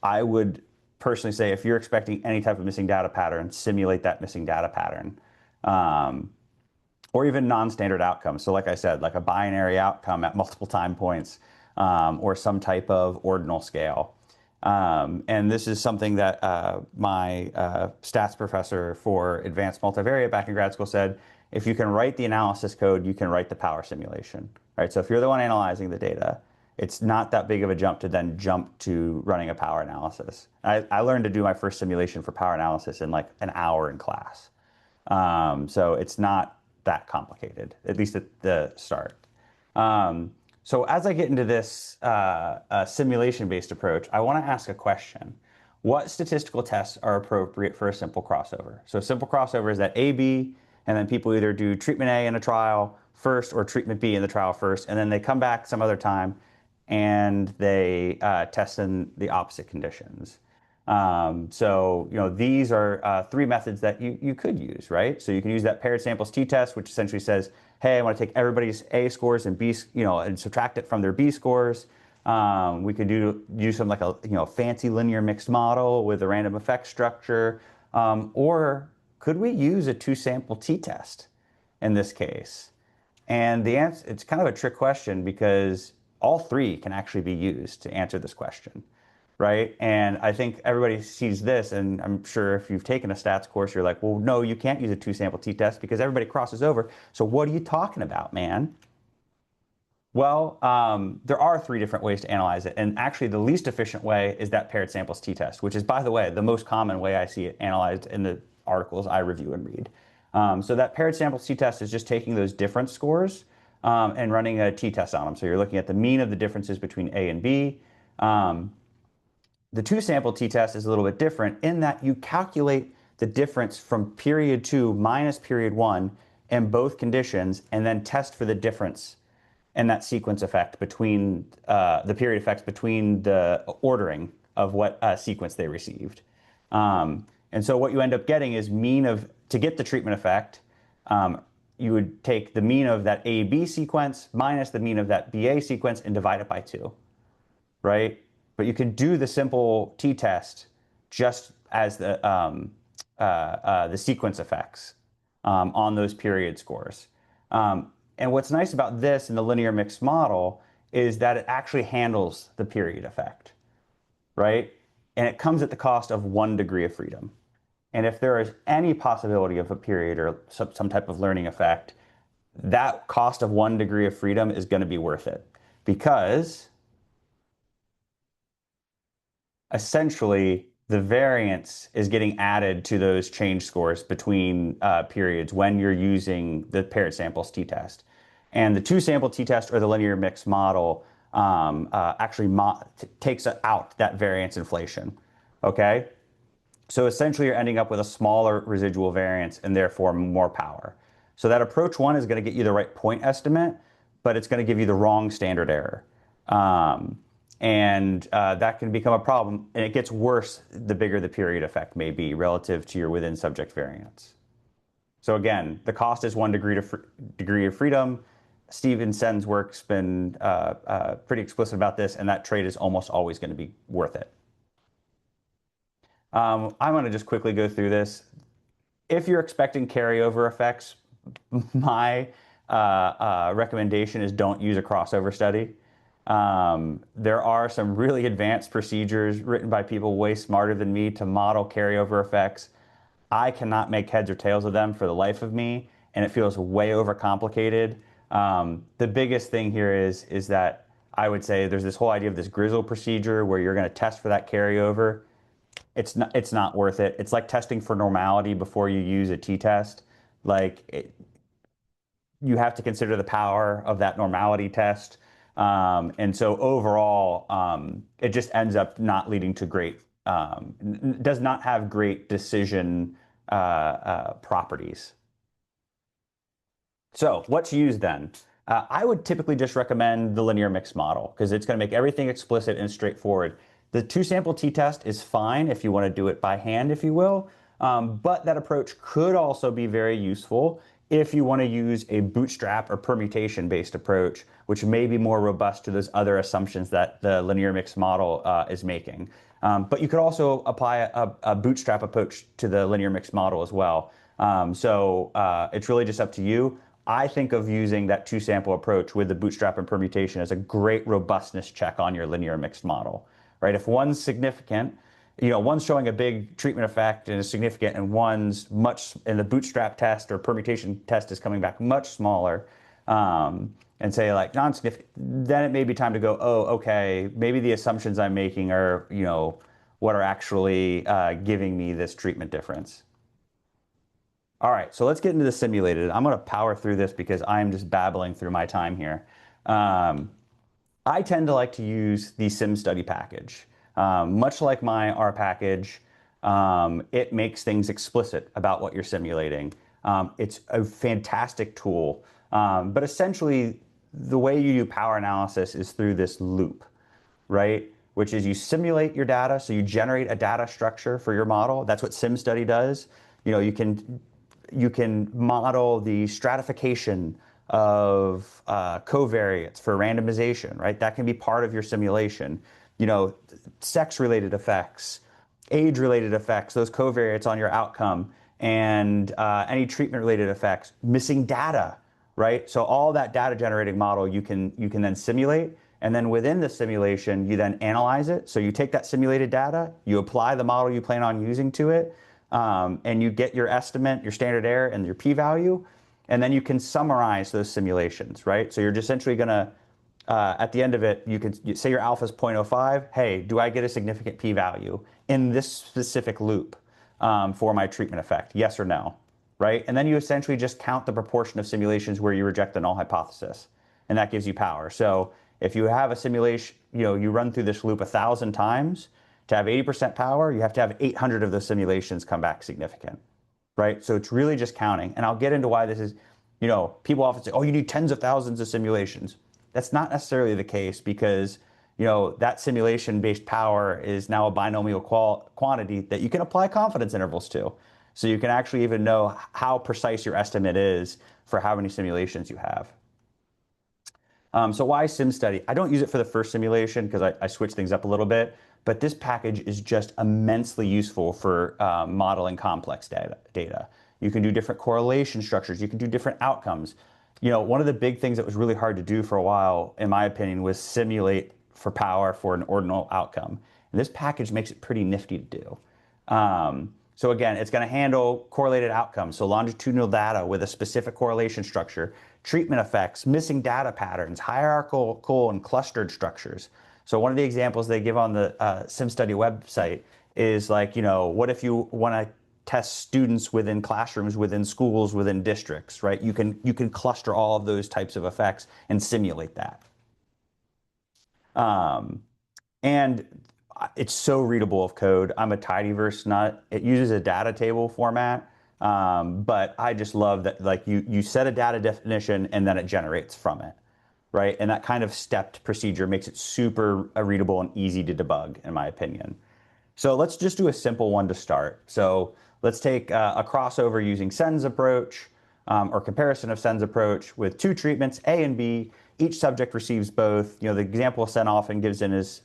I would personally say if you're expecting any type of missing data pattern, simulate that missing data pattern. Um, or even non-standard outcomes. So like I said, like a binary outcome at multiple time points, or some type of ordinal scale. And this is something that my stats professor for advanced multivariate back in grad school said, if you can write the analysis code, you can write the power simulation, right? So if you're the one analyzing the data, it's not that big of a jump to then jump to running a power analysis. I learned to do my first simulation for power analysis in like an hour in class. So it's not that complicated, at least at the start. So as I get into this simulation-based approach, I want to ask a question. What statistical tests are appropriate for a simple crossover? So simple crossover is that A, B, and then people either do treatment A in a trial first or treatment B in the trial first, and then they come back some other time and they test in the opposite conditions. So, these are three methods that you could use, right? So you can use that paired samples t-test, which essentially says, hey, I want to take everybody's A scores and and subtract it from their B scores. We could use something like a, fancy linear mixed model with a random effect structure. Or could we use a two sample t-test in this case? And the answer, it's kind of a trick question because all three can actually be used to answer this question, right? And I think everybody sees this, and I'm sure if you've taken a stats course, you're like, well, no, you can't use a two sample t-test because everybody crosses over. So what are you talking about, man? Well, there are three different ways to analyze it. And actually, the least efficient way is that paired samples t-test, which is, by the way, the most common way I see it analyzed in the articles I review and read. So that paired samples t-test is just taking those difference scores and running a t-test on them. So you're looking at the mean of the differences between A and B. Um, the two sample t-test is a little bit different in that you calculate the difference from period 2 minus period 1 in both conditions and then test for the difference and that sequence effect between the period effects between the ordering of what sequence they received. And so what you end up getting is to get the treatment effect, you would take the mean of that AB sequence minus the mean of that BA sequence and divide it by 2, right? But you can do the simple t-test just as the sequence effects on those period scores. And what's nice about this in the linear mixed model is that it actually handles the period effect, right? And it comes at the cost of 1 degree of freedom. And if there is any possibility of a period or some type of learning effect, that cost of 1 degree of freedom is going to be worth it because essentially the variance is getting added to those change scores between periods when you're using the paired samples t-test. And the two sample t-test or the linear mixed model actually takes out that variance inflation. Okay? So essentially, you're ending up with a smaller residual variance and therefore more power. So that approach one is going to get you the right point estimate, but it's going to give you the wrong standard error. Um, and that can become a problem. And it gets worse the bigger the period effect may be relative to your within subject variance. So again, the cost is 1 degree of freedom. Steven Sen's work's been pretty explicit about this, and that trade is almost always going to be worth it. I'm going to just quickly go through this. If you're expecting carryover effects, my recommendation is don't use a crossover study. There are some really advanced procedures written by people way smarter than me to model carryover effects. I cannot make heads or tails of them for the life of me, and it feels way overcomplicated. The biggest thing here is that I would say there's this whole idea of this grizzle procedure where you're going to test for that carryover. It's not worth it. It's like testing for normality before you use a t-test. You have to consider the power of that normality test. And so overall, it just ends up not leading to does not have great decision properties. So what to use then? I would typically just recommend the linear mixed model because it's going to make everything explicit and straightforward. The two sample t-test is fine if you want to do it by hand, if you will, but that approach could also be very useful if you want to use a bootstrap or permutation based approach, which may be more robust to those other assumptions that the linear mixed model is making. But you could also apply a bootstrap approach to the linear mixed model as well. So it's really just up to you. I think of using that two sample approach with the bootstrap and permutation as a great robustness check on your linear mixed model, right? If one's significant, one's showing a big treatment effect and is significant, and and the bootstrap test or permutation test is coming back much smaller, and say like non-significant, then it may be time to go, oh, okay, maybe the assumptions I'm making are, what are actually giving me this treatment difference. All right, so let's get into the simulated. I'm going to power through this because I'm just babbling through my time here. I tend to like to use the sim study package. Much like my R package, it makes things explicit about what you're simulating. It's a fantastic tool, but essentially the way you do power analysis is through this loop, right? which is you simulate your data. So you generate a data structure for your model. That's what SimStudy does. You know, you can model the stratification of covariates for randomization, right? That can be part of your simulation. You know, sex-related effects, age-related effects, those covariates on your outcome, and any treatment-related effects, missing data, right? So all that data generating model you can then simulate, and then within the simulation you then analyze it. So you take that simulated data, you apply the model you plan on using to it, and you get your estimate, your standard error, and your p-value, and then you can summarize those simulations, right? So you're just essentially going to at the end of it, you can say your alpha is 0.05. Hey, do I get a significant p-value in this specific loop for my treatment effect? Yes or no, right? And then you essentially just count the proportion of simulations where you reject the null hypothesis, and that gives you power. So if you have a simulation, you know, you run through this loop 1,000 times to have 80% power, you have to have 800 of those simulations come back significant, right? So it's really just counting. And I'll get into why this is, you know, people often say, oh, you need tens of thousands of simulations. That's not necessarily the case because, you know, that simulation-based power is now a binomial quantity that you can apply confidence intervals to. So you can actually even know how precise your estimate is for how many simulations you have. So why SimStudy? I don't use it for the first simulation because I switch things up a little bit, but this package is just immensely useful for modeling complex data. You can do different correlation structures. You can do different outcomes. You know, one of the big things that was really hard to do for a while, in my opinion, was simulate for power for an ordinal outcome. And this package makes it pretty nifty to do. So again, it's going to handle correlated outcomes, so longitudinal data with a specific correlation structure, treatment effects, missing data patterns, hierarchical and clustered structures. So one of the examples they give on the SimStudy website is like, you know, what if you want to test students within classrooms, within schools, within districts, right? You can cluster all of those types of effects and simulate that. Um, and it's so readable of code. I'm a tidyverse nut. It uses a data table format, but I just love that like you set a data definition and then it generates from it, right? And that kind of stepped procedure makes it super readable and easy to debug, in my opinion. So let's just do a simple one to start. So let's take a crossover using Sen's approach or comparison of Sen's approach with two treatments, A and B. Each subject receives both. You know, the example Sen often gives in his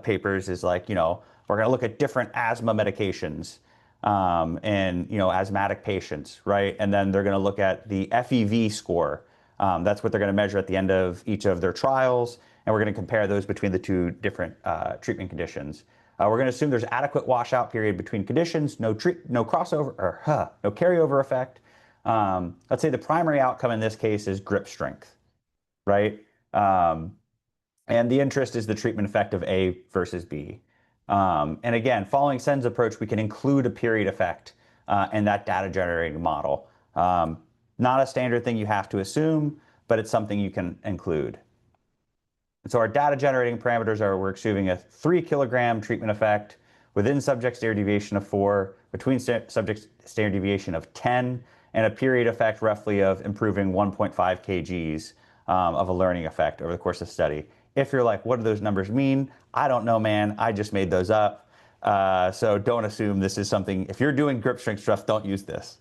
papers is like, you know, we're going to look at different asthma medications and, you know, asthmatic patients, right? And then they're going to look at the FEV score. That's what they're going to measure at the end of each of their trials. And we're going to compare those between the two different treatment conditions. We're going to assume there's adequate washout period between conditions, no crossover or no carryover effect. Let's say the primary outcome in this case is grip strength, right? And the interest is the treatment effect of A versus B. And again, following Sen's approach, we can include a period effect in that data generating model. Not a standard thing you have to assume, but it's something you can include. And so our data generating parameters are we're assuming a 3 kilogram treatment effect within subject standard deviation of 4, between subject standard deviation of 10, and a period effect roughly of improving 1.5 kgs of a learning effect over the course of the study. If you're like, what do those numbers mean? I don't know, man. I just made those up. So don't assume this is something, if you're doing grip strength stuff, don't use this.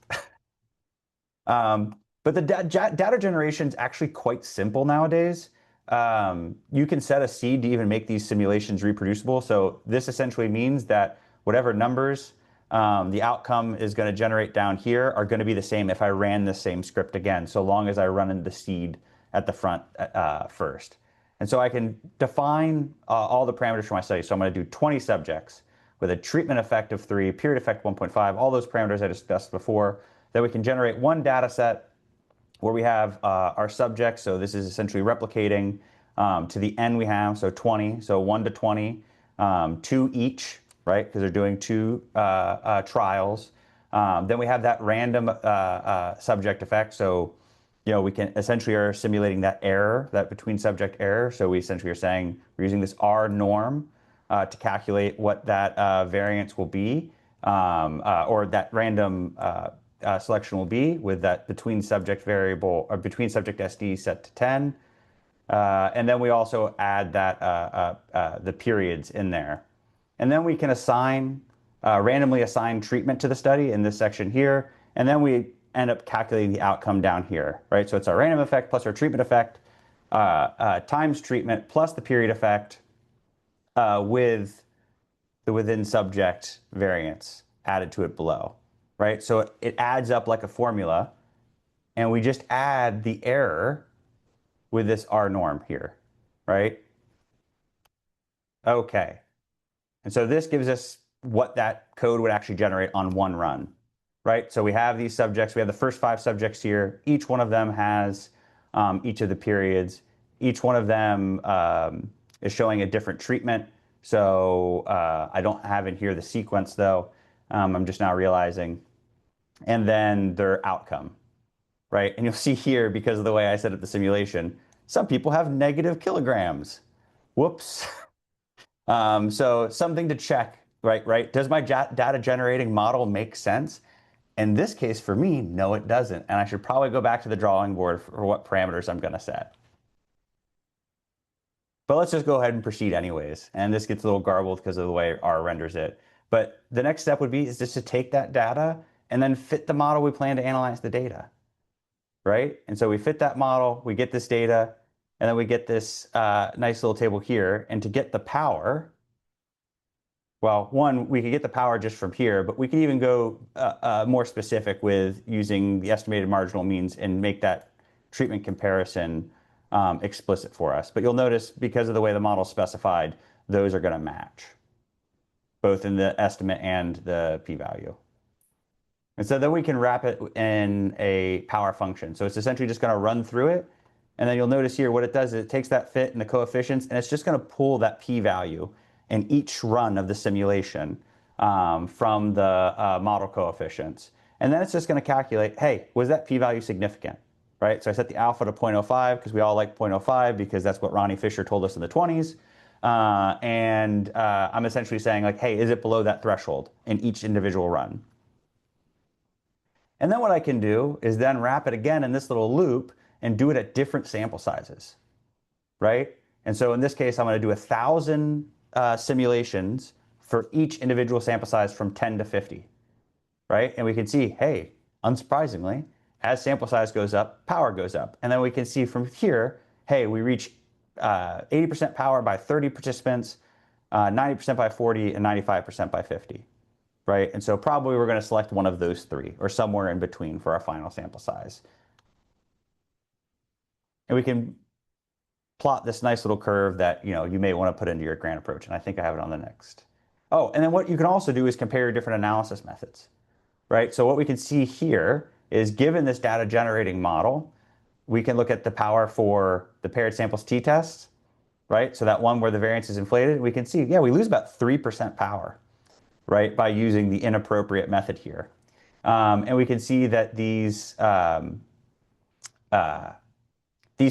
But the data generation is actually quite simple nowadays. You can set a seed to even make these simulations reproducible. So this essentially means that whatever numbers the outcome is going to generate down here are going to be the same if I ran the same script again, so long as I run in the seed at the front first. And so I can define all the parameters for my study. So I'm going to do 20 subjects with a treatment effect of 3, period effect 1.5, all those parameters I discussed before. Then we can generate one data set where we have our subjects. So this is essentially replicating to the n we have, so 20, so 1 to 20, 2 each, right? Because they're doing 2 trials. Then we have that random subject effect. So, you know, we can essentially are simulating that error, that between subject error. So we essentially are saying we're using this R norm to calculate what that variance will be, or that random selection will be with that between subject variable or between subject SD set to 10. And then we also add that the periods in there. And then we can randomly assign treatment to the study in this section here. And then we end up calculating the outcome down here, right? So it's our random effect plus our treatment effect times treatment plus the period effect with the within subject variance added to it below, right? So it adds up like a formula, and we just add the error with this R norm here, right? Okay. And so this gives us what that code would actually generate on one run, right? So we have these subjects. We have the first 5 subjects here. Each one of them has each of the periods. Each one of them is showing a different treatment. So I don't have in here the sequence though. I'm just now realizing. And then their outcome, right? And you'll see here, because of the way I set up the simulation, some people have negative kilograms. Whoops. So something to check, right? Right? Does my data generating model make sense? In this case, for me, no, it doesn't. And I should probably go back to the drawing board for what parameters I'm going to set. But let's just go ahead and proceed anyways. And this gets a little garbled because of the way R renders it. But the next step would be is just to take that data and then fit the model we plan to analyze the data, right? And so we fit that model, we get this data, and then we get this nice little table here. And to get the power, well, one, we could get the power just from here, but we could even go more specific with using the estimated marginal means and make that treatment comparison explicit for us. But you'll notice because of the way the model is specified, those are going to match, both in the estimate and the p-value. And so then we can wrap it in a power function. So it's essentially just going to run through it. And then you'll notice here what it does is it takes that fit and the coefficients, and it's just going to pull that p-value in each run of the simulation from the model coefficients. And then it's just going to calculate, hey, was that p-value significant? Right? So I set the alpha to 0.05 because we all like 0.05 because that's what Ronnie Fisher told us in the 20s. I'm essentially saying like, hey, is it below that threshold in each individual run? And then what I can do is then wrap it again in this little loop and do it at different sample sizes, right? And so in this case, I'm going to do 1,000 simulations for each individual sample size from 10 to 50, right? And we can see, hey, unsurprisingly, as sample size goes up, power goes up. And then we can see from here, hey, we reach 80% power by 30 participants, 90% by 40, and 95% by 50. Right? And so probably we're going to select one of those three or somewhere in between for our final sample size. And we can plot this nice little curve that, you may want to put into your grant approach. And I think I have it on the next. Oh, and then what you can also do is compare different analysis methods, right? So what we can see here is given this data generating model, we can look at the power for the paired samples t-test, right? So that one where the variance is inflated, we can see, yeah, we lose about 3% power, right, by using the inappropriate method here. And we can see that these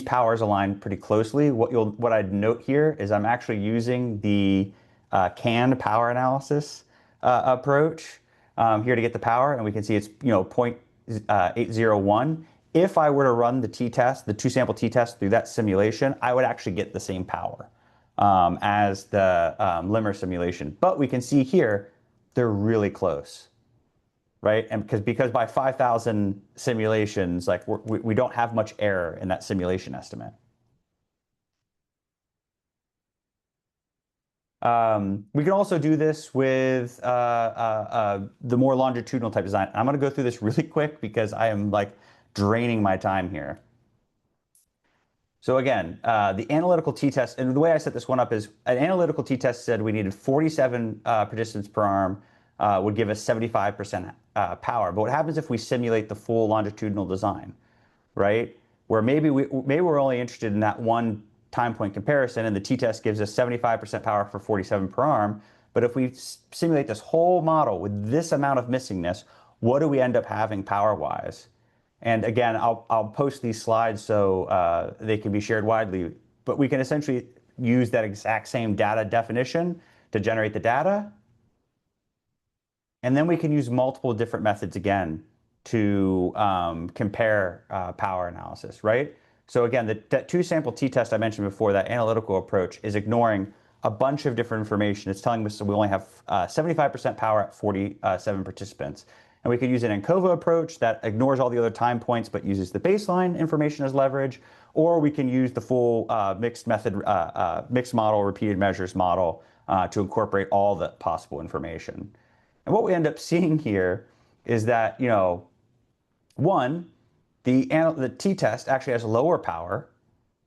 powers align pretty closely. What I'd note here is I'm actually using the canned power analysis approach here to get the power, and we can see it's 0.801. If I were to run the t-test, the two sample t-test through that simulation, I would actually get the same power as the Limmer simulation. But we can see here they're really close, right? And because by 5,000 simulations, like we don't have much error in that simulation estimate. We can also do this with the more longitudinal type design. I'm going to go through this really quick because I am like draining my time here. So again, the analytical t-test, and the way I set this one up is an analytical t-test said we needed 47 participants per arm, would give us 75% power. But what happens if we simulate the full longitudinal design, right? Where maybe we're only interested in that one time point comparison, and the t-test gives us 75% power for 47 per arm. But if we simulate this whole model with this amount of missingness, what do we end up having power-wise? And again, I'll post these slides so they can be shared widely. But we can essentially use that exact same data definition to generate the data. And then we can use multiple different methods again to compare power analysis, right? So again, that two sample t-test I mentioned before, that analytical approach is ignoring a bunch of different information. It's telling us we only have 75% power at 47 participants. And we could use an ANCOVA approach that ignores all the other time points but uses the baseline information as leverage. Or we can use the full mixed method, mixed model, repeated measures model to incorporate all the possible information. And what we end up seeing here is that, one, the t-test actually has lower power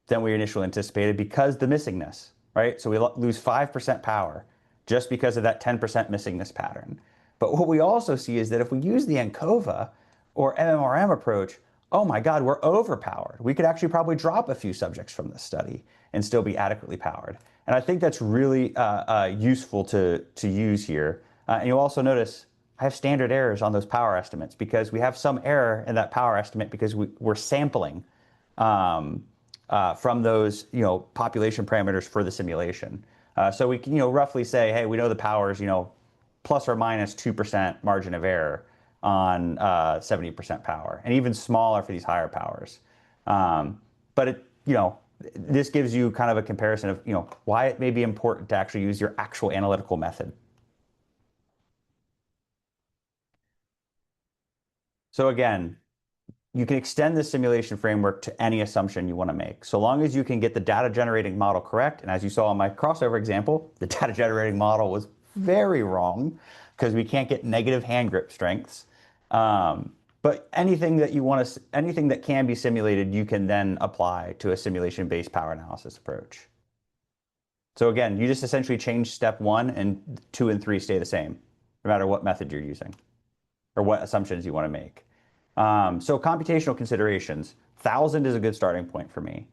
than we initially anticipated because the missingness, right? So we lose 5% power just because of that 10% missingness pattern. But what we also see is that if we use the ANCOVA or MMRM approach, oh my God, we're overpowered. We could actually probably drop a few subjects from this study and still be adequately powered. And I think that's really useful to use here. And you'll also notice I have standard errors on those power estimates because we have some error in that power estimate because we're sampling from those population parameters for the simulation. So we can roughly say, hey, we know the power is plus or minus 2% margin of error on 70% power, and even smaller for these higher powers. But this gives you kind of a comparison of why it may be important to actually use your actual analytical method. So again, you can extend the simulation framework to any assumption you want to make. So long as you can get the data generating model correct, and as you saw in my crossover example, the data generating model was very wrong because we can't get negative hand grip strengths. But anything that anything that can be simulated, you can then apply to a simulation-based power analysis approach. So again, you just essentially change step 1 and 2 and 3 stay the same, no matter what method you're using or what assumptions you want to make. So computational considerations, 1,000 is a good starting point for me.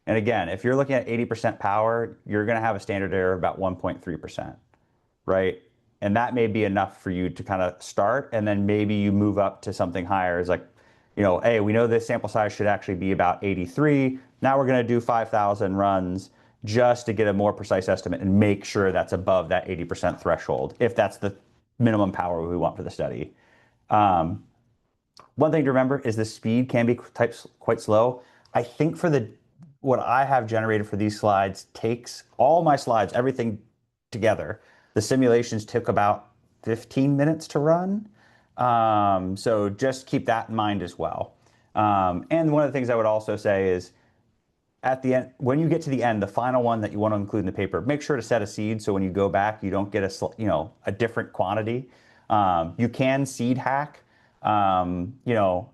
And again, if you're looking at 80% power, you're going to have a standard error of about 1.3%, right? And that may be enough for you to kind of start, and then maybe you move up to something higher. It's like, hey, we know this sample size should actually be about 83. Now we're going to do 5,000 runs just to get a more precise estimate and make sure that's above that 80% threshold, if that's the minimum power we want for the study. One thing to remember is the speed can be quite slow. I think for what I have generated for these slides takes all my slides, everything together. The simulations took about 15 minutes to run. So just keep that in mind as well. And one of the things I would also say is at the end, when you get to the end, the final one that you want to include in the paper, make sure to set a seed so when you go back, you don't get a different quantity. You can seed hack.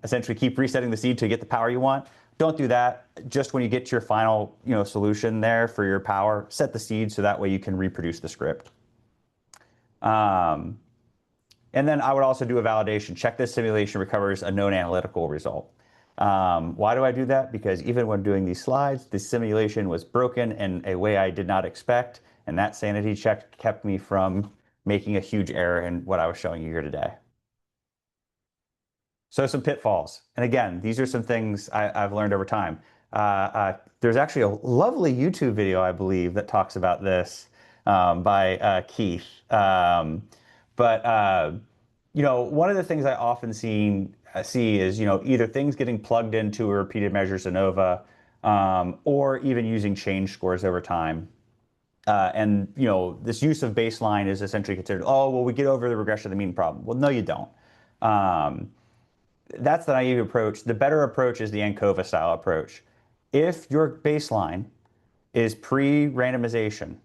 Essentially keep resetting the seed to get the power you want. Don't do that. Just when you get to your final, solution there for your power, set the seed so that way you can reproduce the script. And then I would also do a validation. Check this simulation recovers a known analytical result. Why do I do that? Because even when doing these slides, the simulation was broken in a way I did not expect, and that sanity check kept me from making a huge error in what I was showing you here today. So some pitfalls. And again, these are some things I've learned over time. There's actually a lovely YouTube video, I believe, that talks about this by Keith. But one of the things I often see is, either things getting plugged into a repeated measures ANOVA or even using change scores over time. And this use of baseline is essentially considered, oh, well, we get over the regression of the mean problem. Well, no, you don't. That's the naive approach. The better approach is the ANCOVA style approach. If your baseline is pre-randomization,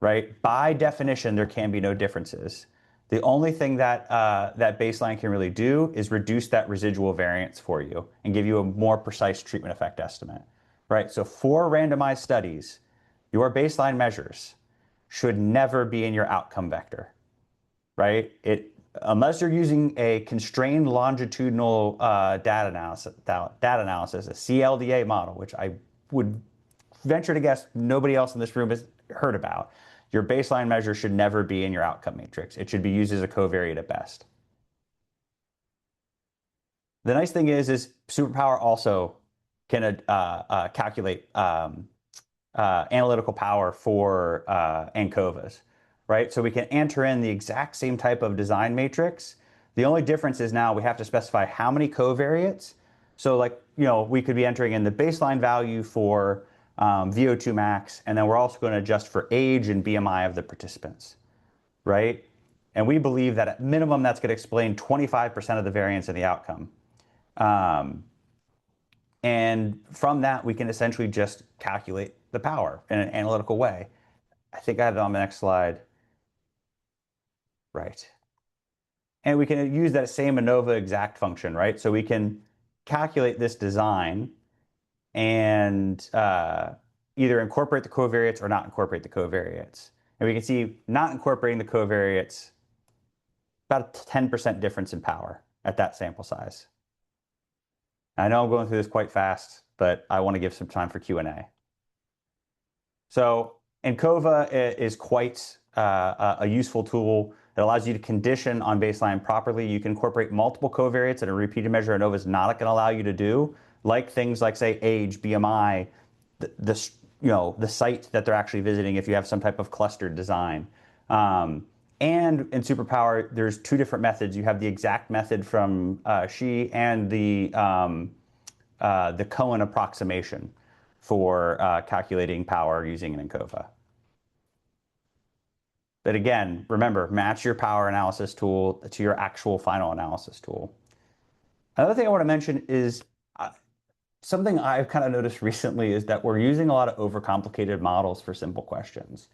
right, by definition, there can be no differences. The only thing that that baseline can really do is reduce that residual variance for you and give you a more precise treatment effect estimate, right? So for randomized studies, your baseline measures should never be in your outcome vector, right? Unless you're using a constrained longitudinal data analysis, a CLDA model, which I would venture to guess nobody else in this room has heard about. Your baseline measure should never be in your outcome matrix. It should be used as a covariate at best. The nice thing is superpower also can calculate analytical power for ANCOVAs, right? So we can enter in the exact same type of design matrix. The only difference is now we have to specify how many covariates So like, we could be entering in the baseline value for VO2 max, and then we're also going to adjust for age and BMI of the participants, right? And we believe that at minimum, that's going to explain 25% of the variance in the outcome. Um, and from that, we can essentially just calculate the power in an analytical way. I think I have it on the next slide. Right. And we can use that same ANOVA exact function, right? So we can calculate this design and either incorporate the covariates or not incorporate the covariates. And we can see not incorporating the covariates, about a 10% difference in power at that sample size. I know I'm going through this quite fast, but I want to give some time for Q&A. So ANCOVA is quite a useful tool. It allows you to condition on baseline properly. You can incorporate multiple covariates that a repeated measure ANOVA is not going to allow you to do, like things like, say, age, BMI, the site that they're actually visiting if you have some type of clustered design. And in superpower, there's two different methods. You have the exact method from Xi and the Cohen approximation for calculating power using an ANCOVA. But again, remember, match your power analysis tool to your actual final analysis tool. Another thing I want to mention is something I've kind of noticed recently is that we're using a lot of overcomplicated models for simple questions.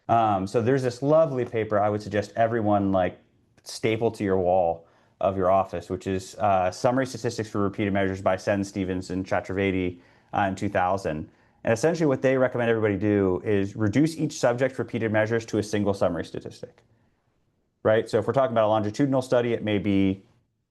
So there's this lovely paper I would suggest everyone like staple to your wall of your office, which is Summary Statistics for Repeated Measures by Sen, Stevens, and Chaturvedi in 2000. And essentially what they recommend everybody do is reduce each subject's repeated measures to a single summary statistic, right? So if we're talking about a longitudinal study, it may be,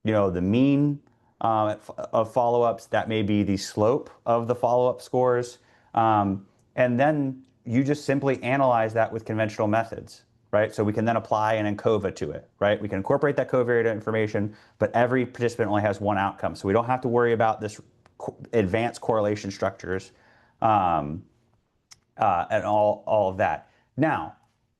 the mean of follow-ups. That may be the slope of the follow-up scores. And then you just simply analyze that with conventional methods, right? So we can then apply an ANCOVA to it, right? We can incorporate that covariate information, but every participant only has one outcome. So we don't have to worry about this advanced correlation structures and all of that. Now,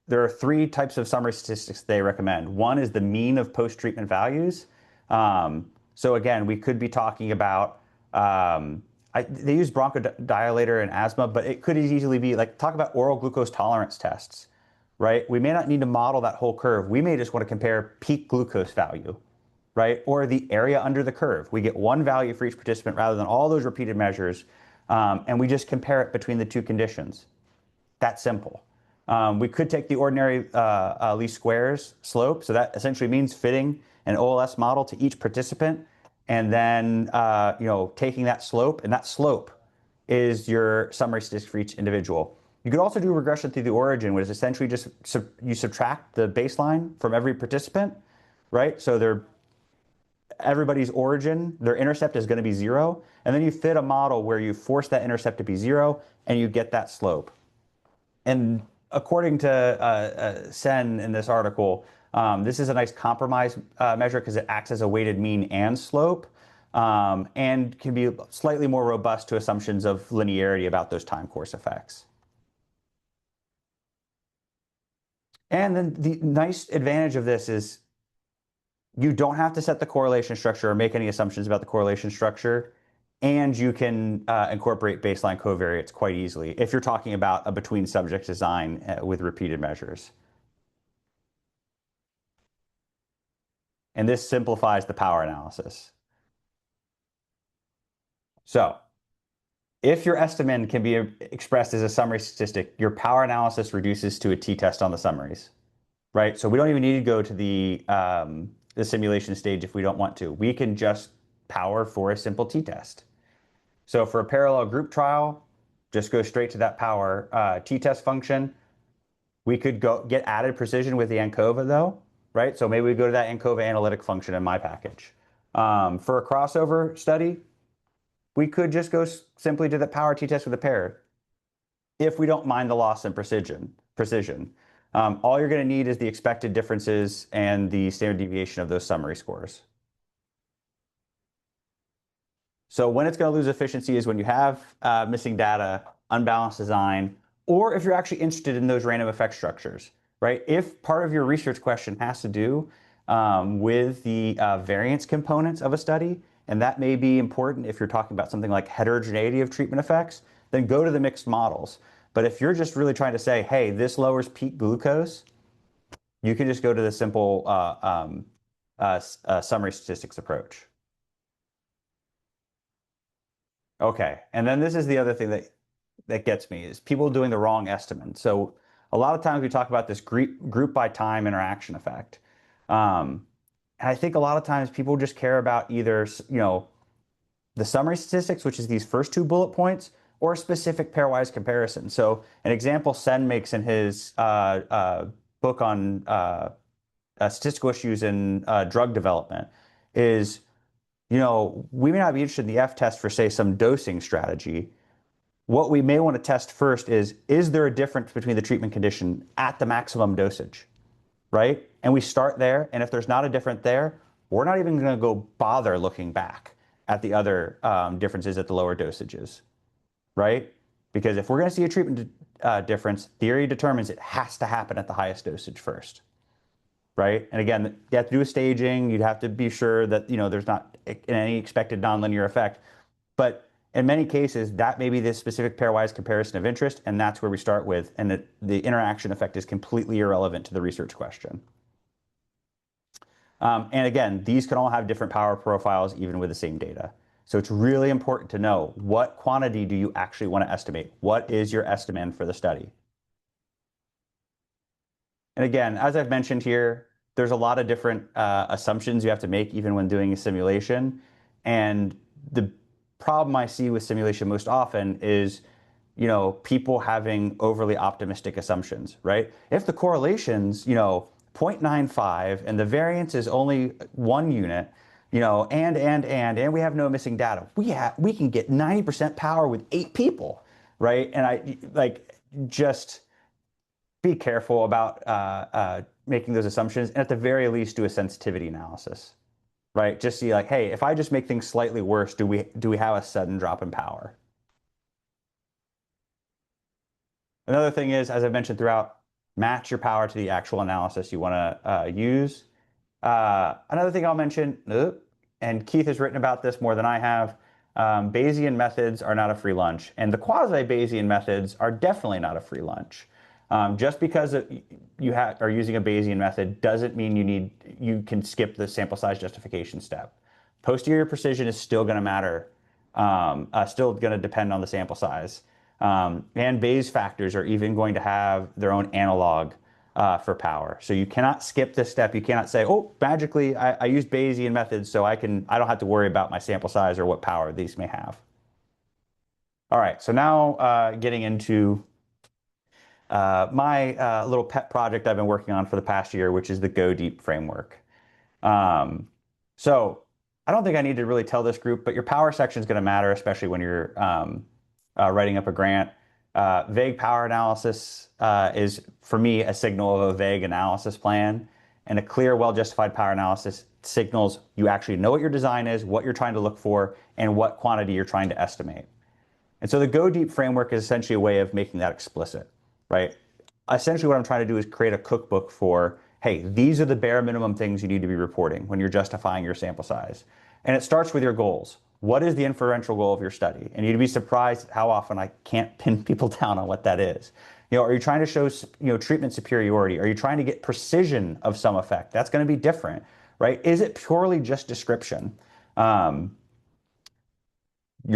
there are three types of summary statistics they recommend. One is the mean of post-treatment values. So again, we could be talking about, they use bronchodilator and asthma, but it could easily be like, talk about oral glucose tolerance tests, right? We may not need to model that whole curve. We may just want to compare peak glucose value, right? Or the area under the curve. We get one value for each participant rather than all those repeated measures, and we just compare it between the two conditions. That simple. We could take the ordinary least squares slope, so that essentially means fitting an OLS model to each participant, and then taking that slope, and that slope is your summary statistic for each individual. You could also do regression through the origin, which is essentially just you subtract the baseline from every participant, right? So everybody's origin, their intercept is going to be 0, and then you fit a model where you force that intercept to be 0, and you get that slope. And according to Sen in this article, this is a nice compromise measure because it acts as a weighted mean and slope, and can be slightly more robust to assumptions of linearity about those time course effects. And then the nice advantage of this is you don't have to set the correlation structure or make any assumptions about the correlation structure, and you can incorporate baseline covariates quite easily if you're talking about a between subject design with repeated measures. And this simplifies the power analysis. So if your estimate can be expressed as a summary statistic, your power analysis reduces to a t-test on the summaries, right? So we don't even need to go to the simulation stage if we don't want to. We can just power for a simple t-test. So for a parallel group trial, just go straight to that power t-test function. We could go get added precision with the ANCOVA though, right? So maybe we go to that ANCOVA analytic function in my package. For a crossover study, we could just go simply to the power t-test with a pair if we don't mind the loss in precision. All you're going to need is the expected differences and the standard deviation of those summary scores. So when it's going to lose efficiency is when you have missing data, unbalanced design, or if you're actually interested in those random effect structures, right? If part of your research question has to do with the variance components of a study, and that may be important if you're talking about something like heterogeneity of treatment effects, then go to the mixed models. But if you're just really trying to say, hey, this lowers peak glucose, you can just go to the simple summary statistics approach. Okay, and then this is the other thing that gets me is people doing the wrong estimate. So a lot of times we talk about this group by time interaction effect. And I think a lot of times people just care about either, the summary statistics, which is these first two bullet points, or a specific pairwise comparison. So an example Sen makes in his book on statistical issues in drug development is, we may not be interested in the F test for, say, some dosing strategy. What we may want to test first is there a difference between the treatment condition at the maximum dosage, right? And we start there, and if there's not a difference there, we're not even going to go bother looking back at the other differences at the lower dosages, right? Because if we're going to see a treatment difference, theory determines it has to happen at the highest dosage first, right? And again, you have to do a staging. You'd have to be sure that there's not any expected nonlinear effect. But in many cases, that may be the specific pairwise comparison of interest, and that's where we start with, and the interaction effect is completely irrelevant to the research question. And again, these can all have different power profiles even with the same data. So it's really important to know what quantity do you actually want to estimate? What is your estimand for the study? And again, as I've mentioned here, there's a lot of different assumptions you have to make even when doing a simulation. And the problem I see with simulation most often is, people having overly optimistic assumptions, right? If the correlation's, 0.95 and the variance is only 1 unit, and we have no missing data, we can get 90% power with 8 people, right? And I just be careful about making those assumptions, and at the very least, do a sensitivity analysis, right? Just see like, hey, if I just make things slightly worse, do we have a sudden drop in power? Another thing is, as I've mentioned throughout, match your power to the actual analysis you want to use. Another thing I'll mention, and Keith has written about this more than I have, Bayesian methods are not a free lunch, and the quasi-Bayesian methods are definitely not a free lunch. Just because you are using a Bayesian method doesn't mean you can skip the sample size justification step. Posterior precision is still going to matter, still going to depend on the sample size. And Bayes factors are even going to have their own analog for power. So you cannot skip this step. You cannot say, oh, magically, I used Bayesian methods, so I don't have to worry about my sample size or what power these may have. All right, so now getting into my little pet project I've been working on for the past year, which is the Go Deep framework. So I don't think I need to really tell this group, but your power section is going to matter, especially when you're writing up a grant. Vague power analysis is, for me, a signal of a vague analysis plan. And a clear, well-justified power analysis signals you actually know what your design is, what you're trying to look for, and what quantity you're trying to estimate. And so the Go Deep framework is essentially a way of making that explicit, right? Essentially what I'm trying to do is create a cookbook for, hey, these are the bare minimum things you need to be reporting when you're justifying your sample size. And it starts with your goals. What is the inferential goal of your study? And you'd be surprised how often I can't pin people down on what that is. Are you trying to show, treatment superiority? Are you trying to get precision of some effect? That's going to be different, right? Is it purely just description? Your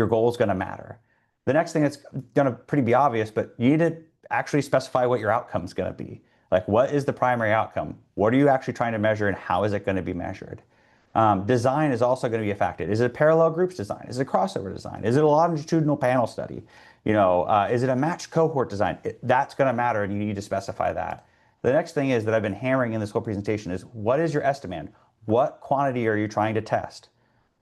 goal is going to matter. The next thing that's going to pretty be obvious, but you need to actually specify what your outcome is going to be. Like, what is the primary outcome? What are you actually trying to measure, and how is it going to be measured? Design is also going to be a factor. Is it a parallel groups design? Is it a crossover design? Is it a longitudinal panel study? Is it a matched cohort design? That's going to matter, and you need to specify that. The next thing is that I've been hammering in this whole presentation is, what is your estimand? What quantity are you trying to test?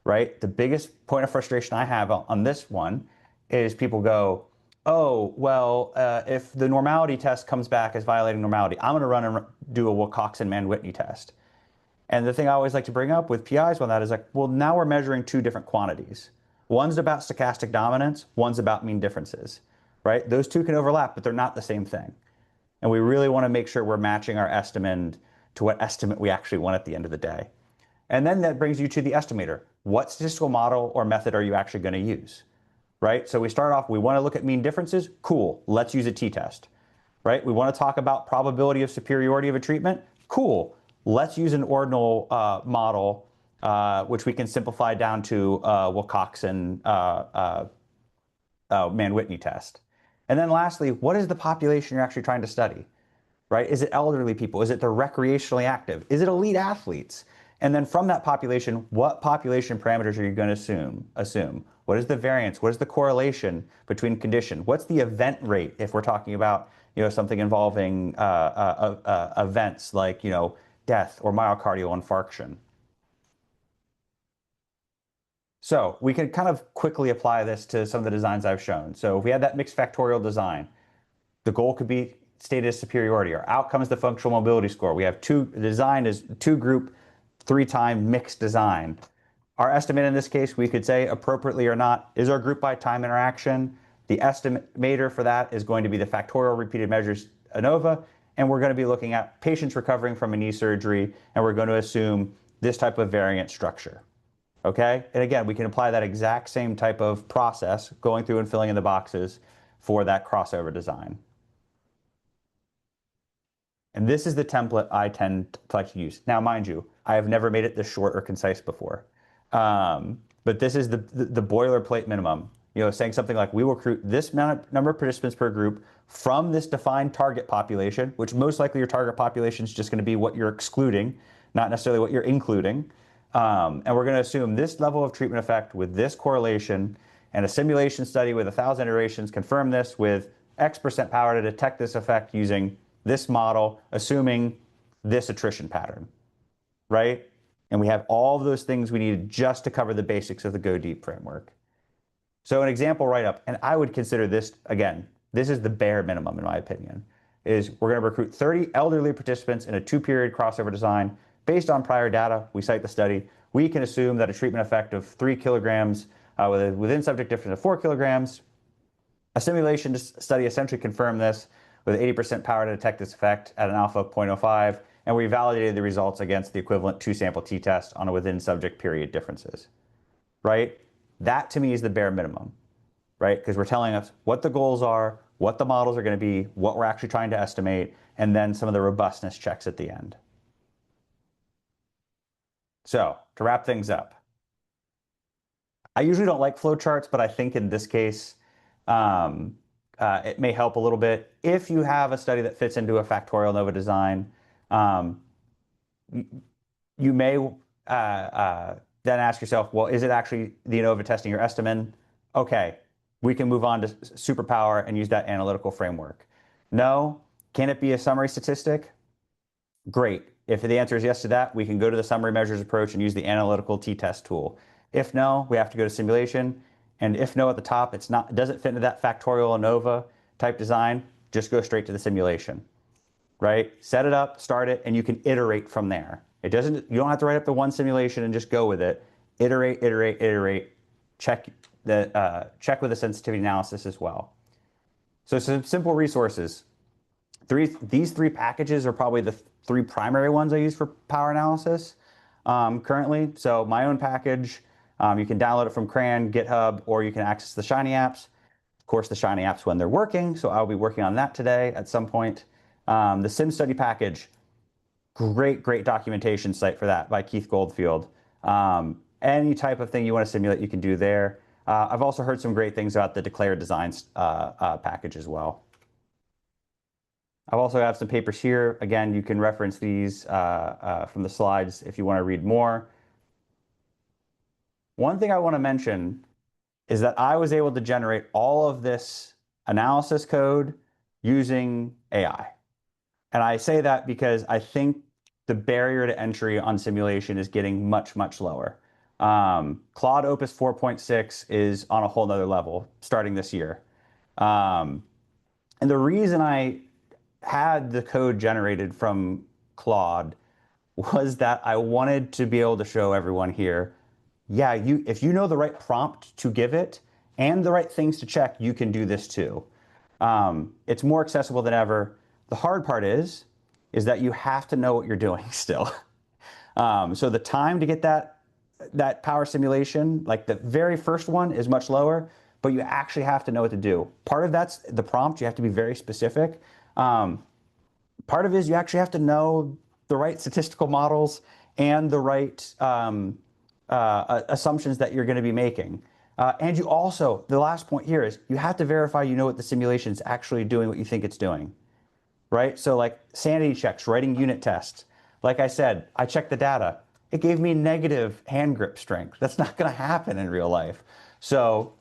Right? The biggest point of frustration I have on this one is people go, oh, well, if the normality test comes back as violating normality, I'm going to run and do a Wilcoxon-Mann-Whitney test. And the thing I always like to bring up with PIs on that is like, well, now we're measuring two different quantities. One's about stochastic dominance, one's about mean differences, right? Those two can overlap, but they're not the same thing. And we really want to make sure we're matching our estimand to what estimate we actually want at the end of the day. And then that brings you to the estimator. What statistical model or method are you actually going to use? Right? So we start off, we want to look at mean differences. Cool. Let's use a t-test. Right? We want to talk about probability of superiority of a treatment. Cool. Let's use an ordinal model, which we can simplify down to Wilcoxon Mann-Whitney test. And then lastly, what is the population you're actually trying to study? Right? Is it elderly people? Is it the recreationally active? Is it elite athletes? And then from that population, what population parameters are you going to assume? What is the variance? What is the correlation between condition? What's the event rate if we're talking about something involving events like death or myocardial infarction? So we can kind of quickly apply this to some of the designs I've shown. So if we had that mixed factorial design, the goal could be stated as superiority. Our outcome is the functional mobility score. We have the design is two group, 3-time mixed design. Our estimate in this case, we could say appropriately or not, is our group by time interaction. The estimator for that is going to be the factorial repeated measures ANOVA, and we're going to be looking at patients recovering from a knee surgery, and we're going to assume this type of variant structure. Okay? And again, we can apply that exact same type of process, going through and filling in the boxes for that crossover design. And this is the template I tend to like to use. Now, mind you, I have never made it this short or concise before. But this is the boilerplate minimum. Saying something like, we will recruit this number of participants per group from this defined target population, which most likely your target population is just going to be what you're excluding, not necessarily what you're including. And we're going to assume this level of treatment effect with this correlation, and a simulation study with 1,000 iterations confirm this with X% power to detect this effect using this model, assuming this attrition pattern, right? And we have all of those things we need just to cover the basics of the Go Deep framework. So an example write-up, and I would consider this, again, this is the bare minimum in my opinion, is we're going to recruit 30 elderly participants in a 2-period crossover design. Based on prior data, we cite the study, we can assume that a treatment effect of 3 kilograms with a within subject difference of 4 kilograms. A simulation study essentially confirmed this with 80% power to detect this effect at an alpha of 0.05, and we validated the results against the equivalent 2-sample t-test on a within subject period differences, right? That to me is the bare minimum, right? Because we're telling us what the goals are, what the models are going to be, what we're actually trying to estimate, and then some of the robustness checks at the end. So to wrap things up, I usually don't like flowcharts, but I think in this case, it may help a little bit. If you have a study that fits into a factorial ANOVA design, you may then ask yourself, well, is it actually the ANOVA testing you're estimating? Okay, we can move on to superpower and use that analytical framework. No, can it be a summary statistic? Great. If the answer is yes to that, we can go to the summary measures approach and use the analytical t-test tool. If no, we have to go to simulation. And if no at the top, it doesn't fit into that factorial ANOVA type design, just go straight to the simulation, right? Set it up, start it, and you can iterate from there. You don't have to write up the one simulation and just go with it. Iterate, iterate, iterate. Check with the sensitivity analysis as well. So some simple resources. These 3 packages are probably the 3 primary ones I use for power analysis currently. So my own package, you can download it from CRAN, GitHub, or you can access the Shiny apps. Of course, the Shiny apps when they're working, so I'll be working on that today at some point. The Sim Study package, great documentation site for that by Keith Goldfield. Any type of thing you want to simulate, you can do there. I've also heard some great things about the Declared Designs package as well. I also have some papers here. Again, you can reference these from the slides if you want to read more. One thing I want to mention is that I was able to generate all of this analysis code using AI. And I say that because I think the barrier to entry on simulation is getting much lower. Claude Opus 4.6 is on a whole nother level starting this year. And the reason I had the code generated from Claude was that I wanted to be able to show everyone here, yeah, if you know the right prompt to give it and the right things to check, you can do this too. It's more accessible than ever. The hard part is that you have to know what you're doing still. So the time to get that power simulation, like the very first one, is much lower, but you actually have to know what to do. Part of that's the prompt. You have to be very specific. Part of it is you actually have to know the right statistical models and the right assumptions that you're going to be making. And you also, the last point here is you have to verify you know what the simulation is actually doing what you think it's doing, right? So like sanity checks, writing unit tests. Like I said, I checked the data. It gave me negative hand grip strength. That's not going to happen in real life. So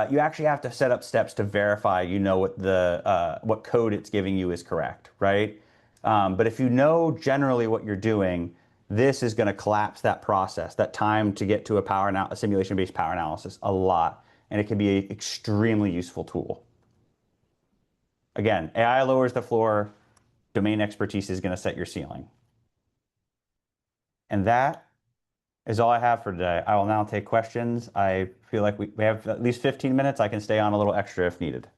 you actually have to set up steps to verify you know what code it's giving you is correct, right? But if you know generally what you're doing, this is going to collapse that process, that time to get to a simulation-based power analysis a lot, and it can be an extremely useful tool. Again, AI lowers the floor, domain expertise is going to set your ceiling. And that is all I have for today. I will now take questions. I feel like we have at least 15 minutes. I can stay on a little extra if needed.